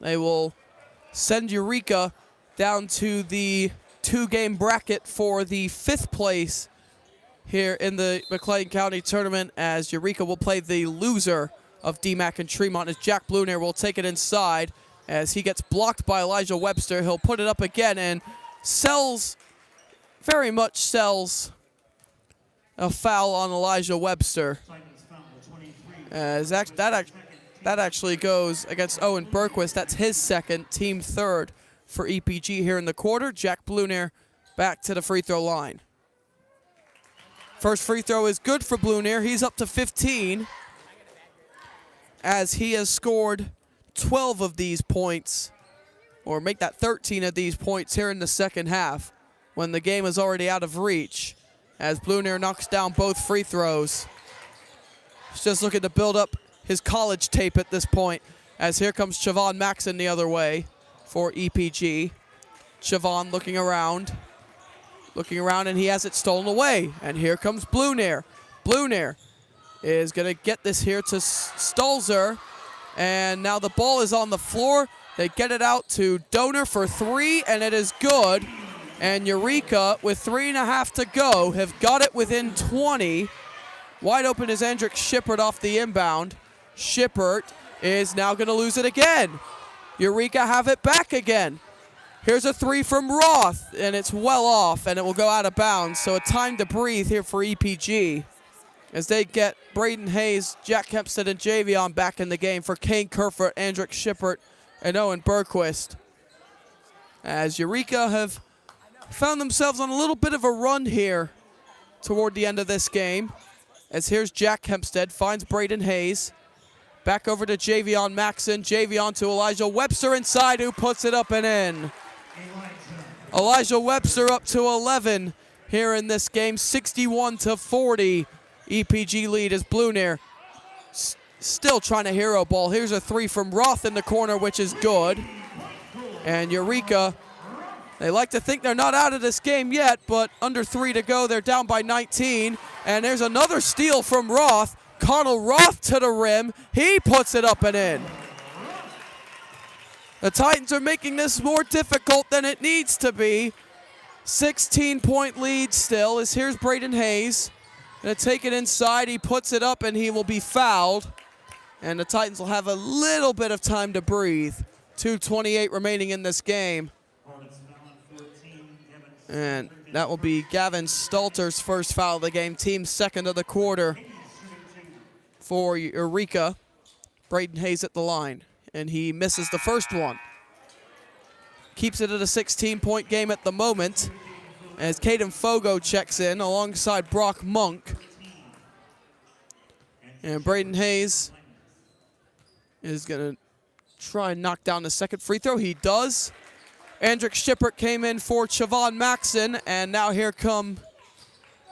they will send Eureka down to the 2-game bracket for the 5th place here in the McLean County tournament, as Eureka will play the loser of DMAC and Tremont, as Jack Bluner will take it inside as he gets blocked by Elijah Webster. He'll put it up again and very much sells a foul on Elijah Webster. As that actually goes against Owen Berquist. That's his second, team third for EPG here in the quarter. Jack Bluner back to the free throw line. First free throw is good for Bluner. He's up to 15 as he has scored 12 of these points, or make that 13 of these points here in the second half, when the game is already out of reach. as Bluner knocks down both free throws. He's just looking to build up his college tape at this point, as here comes Siobhan Maxon the other way for EPG. Siobhan looking around, and he has it stolen away. And here comes Bluner. Bluner is going to get this here to Stolzer, and now the ball is on the floor. They get it out to Donor for three, and it is good. And Eureka, with 3.5 to go, have got it within 20. Wide open is Andrick Shippert off the inbound. Shippert is now going to lose it again. Eureka have it back again. Here's a three from Roth, and it's well off, and it will go out of bounds. So a time to breathe here for EPG as they get Braden Hayes, Jack Hempstead, and Javion back in the game for Kane Kerfoot, Andrick Shippert, and Owen Bergquist. As Eureka have found themselves on a little bit of a run here toward the end of this game. As here's Jack Hempstead, finds Braden Hayes. Back over to Javion Maxon. Javion to Elijah Webster inside, who puts it up and in. Elijah Webster up to 11 here in this game, 61-40. EPG lead as Bluner still trying to hero ball. Here's a three from Roth in the corner, which is good. And Eureka, they like to think they're not out of this game yet, but under 3 to go, they're down by 19. And there's another steal from Roth. Connell Roth to the rim. He puts it up and in. The Titans are making this more difficult than it needs to be. 16-point lead still, as here's Braden Hayes. Gonna take it inside, he puts it up, and he will be fouled. And the Titans will have a little bit of time to breathe. 2:28 remaining in this game. And that will be Gavin Stalter's first foul of the game, team's second of the quarter for Eureka. Braden Hayes at the line, and he misses the first one. Keeps it at a 16-point game at the moment as Caden Fogo checks in alongside Brock Monk. And Braden Hayes is going to try and knock down the second free throw. He does. Andrick Shippert came in for Siobhan Maxon, and now here come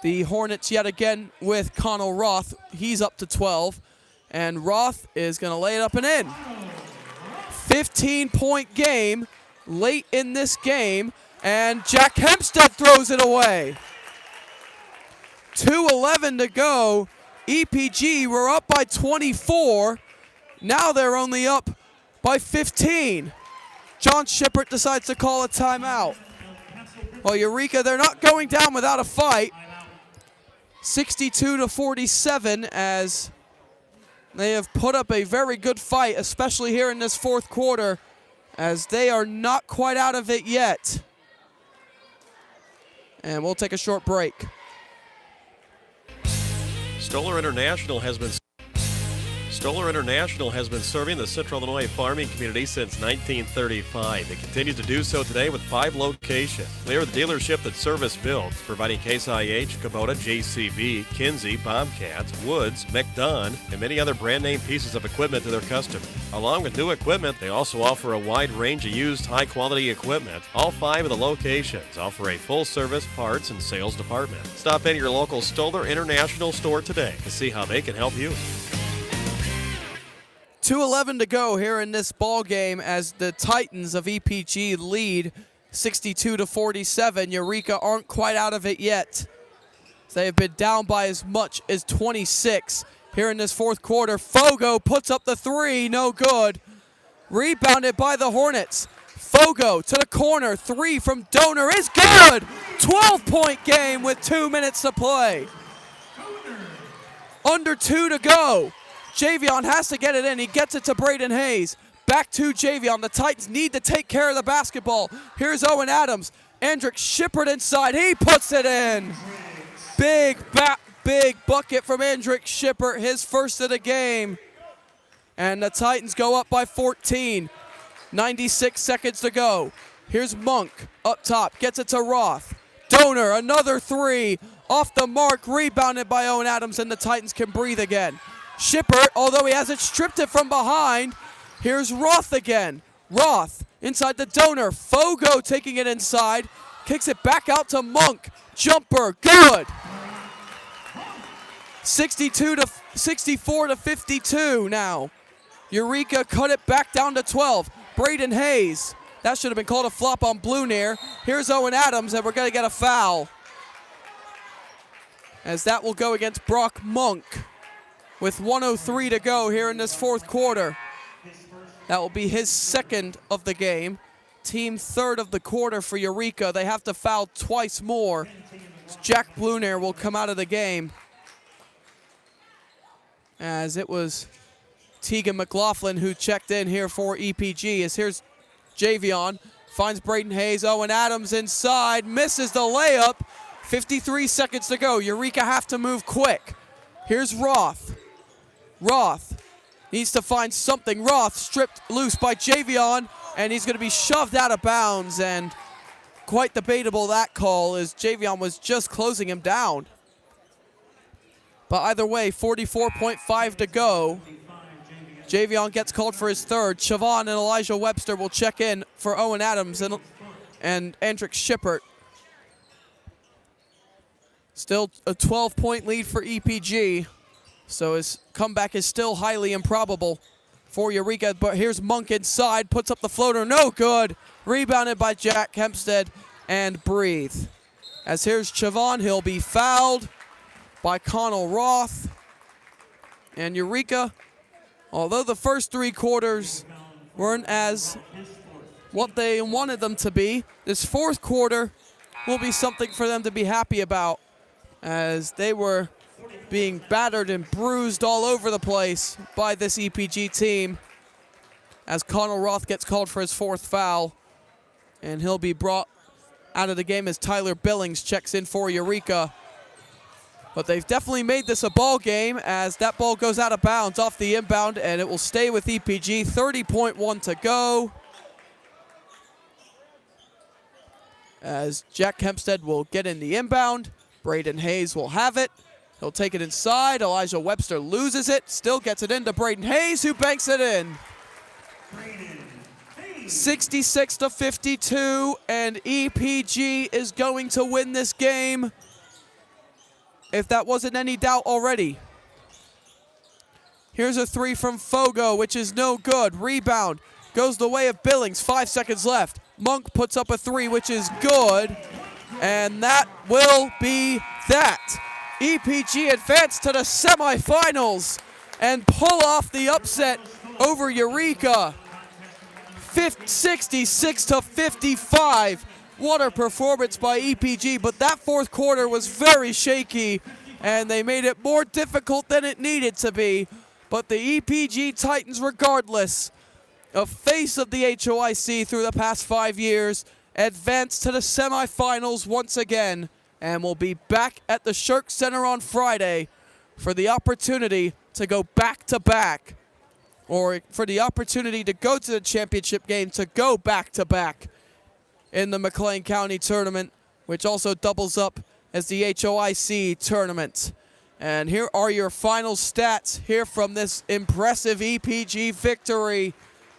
the Hornets yet again with Connell Roth. He's up to 12, and Roth is going to lay it up and in. 15-point game late in this game, and Jack Hempstead throws it away. 2:11 to go. EPG were up by 24. Now they're only up by 15. John Shippert decides to call a timeout. Well, Eureka, they're not going down without a fight. 62-47 as they have put up a very good fight, especially here in this fourth quarter, as they are not quite out of it yet. And we'll take a short break. Stoller International has been serving the Central Illinois farming community since 1935. It continues to do so today with 5 locations. They are the dealership that service builds, providing Case IH, Kubota, JCB, Kinsey, Bobcats, Woods, McDon, and many other brand name pieces of equipment to their customers. Along with new equipment, they also offer a wide range of used high-quality equipment. All 5 of the locations offer a full-service parts and sales department. Stop in your local Stoller International store today to see how they can help you. 2:11 to go here in this ball game as the Titans of EPG lead 62-47. Eureka aren't quite out of it yet. They have been down by as much as 26 here in this fourth quarter. Fogo puts up the three, no good. Rebounded by the Hornets. Fogo to the corner, three from Donor is good. 12-point game with 2 minutes to play. Under 2 to go. Javion has to get it in. He gets it to Braden Hayes. Back to Javion. The Titans need to take care of the basketball. Here's Owen Adams. Andrick Shippert inside. He puts it in. Big bucket from Andrick Shippert. His first of the game. And the Titans go up by 14. 96 seconds to go. Here's Monk up top. Gets it to Roth. Donor, another three. Off the mark. Rebounded by Owen Adams, and the Titans can breathe again. Shippert, although he hasn't stripped it from behind. Here's Roth again. Roth inside the Donor. Fogo taking it inside. Kicks it back out to Monk. Jumper, good. 64 to 52 now. Eureka cut it back down to 12. Braden Hayes. That should have been called a flop on Blue Nair. Here's Owen Adams, and we're going to get a foul, as that will go against Brock Monk with 1:03 to go here in this fourth quarter. That will be his second of the game. Team third of the quarter for Eureka. They have to foul twice more. Jack Blunair will come out of the game, as it was Tegan McLaughlin who checked in here for EPG. As here's Javion, finds Braden Hayes. Owen Adams inside, misses the layup. 53 seconds to go. Eureka have to move quick. Here's Roth. Roth needs to find something. Roth stripped loose by Javion, and he's going to be shoved out of bounds, and quite debatable that call, as Javion was just closing him down. But either way, 44.5 to go. Javion gets called for his third. Siobhan and Elijah Webster will check in for Owen Adams and Andrick Shippert. Still a 12-point lead for EPG, so his comeback is still highly improbable for Eureka. But here's Monk inside, puts up the floater, no good. Rebounded by Jack Hempstead and breathe. As here's Siobhan, he'll be fouled by Connell Roth. And Eureka, although the first three quarters weren't as what they wanted them to be, this fourth quarter will be something for them to be happy about, as they were being battered and bruised all over the place by this EPG team, as Connell Roth gets called for his fourth foul, and he'll be brought out of the game as Tyler Billings checks in for Eureka. But they've definitely made this a ball game, as that ball goes out of bounds off the inbound, and it will stay with EPG. 30.1 to go, as Jack Hempstead will get in the inbound. Braden Hayes will have it. He'll take it inside. Elijah Webster loses it, still gets it into Braden Hayes, who banks it in. 66 to 52, and EPG is going to win this game, if that wasn't any doubt already. Here's a three from Fogo, which is no good. Rebound goes the way of Billings. 5 seconds left. Monk puts up a three, which is good. And that will be that. EPG advance to the semifinals and pull off the upset over Eureka. 66 to 55. What a performance by EPG, but that fourth quarter was very shaky, and they made it more difficult than it needed to be. But the EPG Titans, regardless, a face of the HOIC through the past 5 years, advance to the semifinals once again, and will be back at the Shirk Center on Friday for the opportunity to go back-to-back, or for the opportunity to go to the championship game, to go back-to-back in the McLean County tournament, which also doubles up as the HOIC tournament. And here are your final stats here from this impressive EPG victory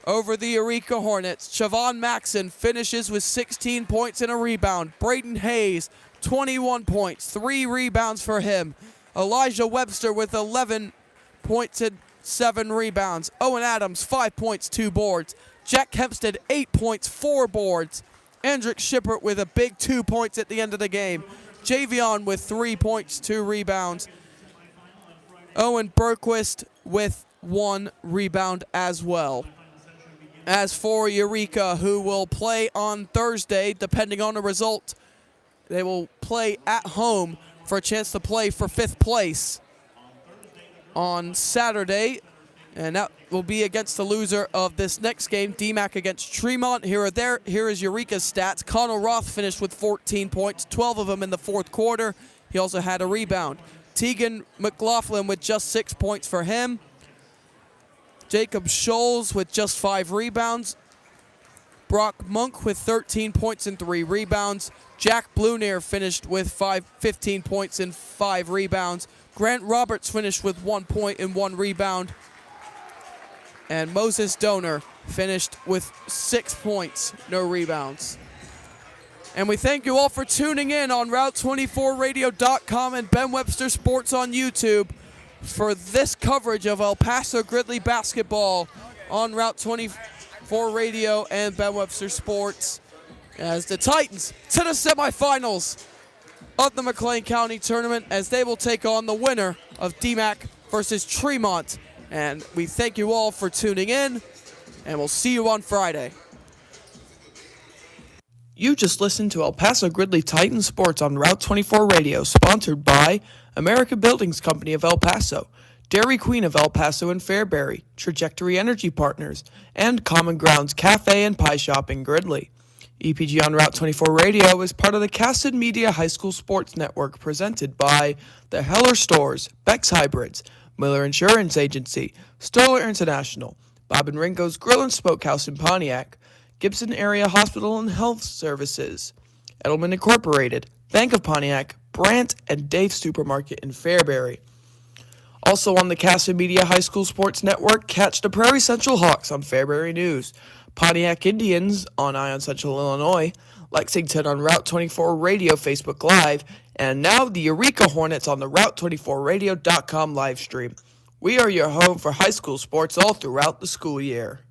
over the Eureka Hornets. Siobhan Maxson finishes with 16 points and a rebound. Braden Hayes, 21 points, 3 rebounds for him. Elijah Webster with 11 points and 7 rebounds. Owen Adams, 5 points, 2 boards. Jack Hempstead, 8 points, 4 boards. Andrick Shippert with a big 2 points at the end of the game. Javion with 3 points, 2 rebounds. Owen Berquist with 1 rebound as well. As for Eureka, who will play on Thursday, depending on the result, they will play at home for a chance to play for 5th place on Saturday. And that will be against the loser of this next game, DMAC against Tremont. Here is Eureka's stats. Connell Roth finished with 14 points, 12 of them in the fourth quarter. He also had a rebound. Tegan McLaughlin with just 6 points for him. Jacob Scholes with just 5 rebounds. Brock Monk with 13 points and 3 rebounds. Jack Blunair finished with 15 points and 5 rebounds. Grant Roberts finished with 1 point and 1 rebound. And Moses Donor finished with 6 points, no rebounds. And we thank you all for tuning in on Route24Radio.com and Ben Webster Sports on YouTube for this coverage of El Paso Gridley basketball on Route 24 Radio and Ben Webster Sports as the Titans to the semifinals of the McLean County Tournament as they will take on the winner of DMAC versus Tremont. And we thank you all for tuning in, and we'll see you on Friday. You just listened to El Paso Gridley Titans Sports on Route 24 Radio, sponsored by American Buildings Company of El Paso, Dairy Queen of El Paso and Fairbury, Trajectory Energy Partners, and Common Grounds Cafe and Pie Shop in Gridley. EPG on Route 24 Radio is part of the Cassid Media High School Sports Network, presented by the Heller Stores, Beck's Hybrids, Miller Insurance Agency, Stoller International, Bob and Ringo's Grill and Smokehouse in Pontiac, Gibson Area Hospital and Health Services, Edelman Incorporated, Bank of Pontiac, Brandt, and Dave's Supermarket in Fairbury. Also on the Cassid Media High School Sports Network, catch the Prairie Central Hawks on Fairbury News, Pontiac Indians on Ion Central Illinois, Lexington on Route 24 Radio Facebook Live, and now the Eureka Hornets on the Route24Radio.com live stream. We are your home for high school sports all throughout the school year.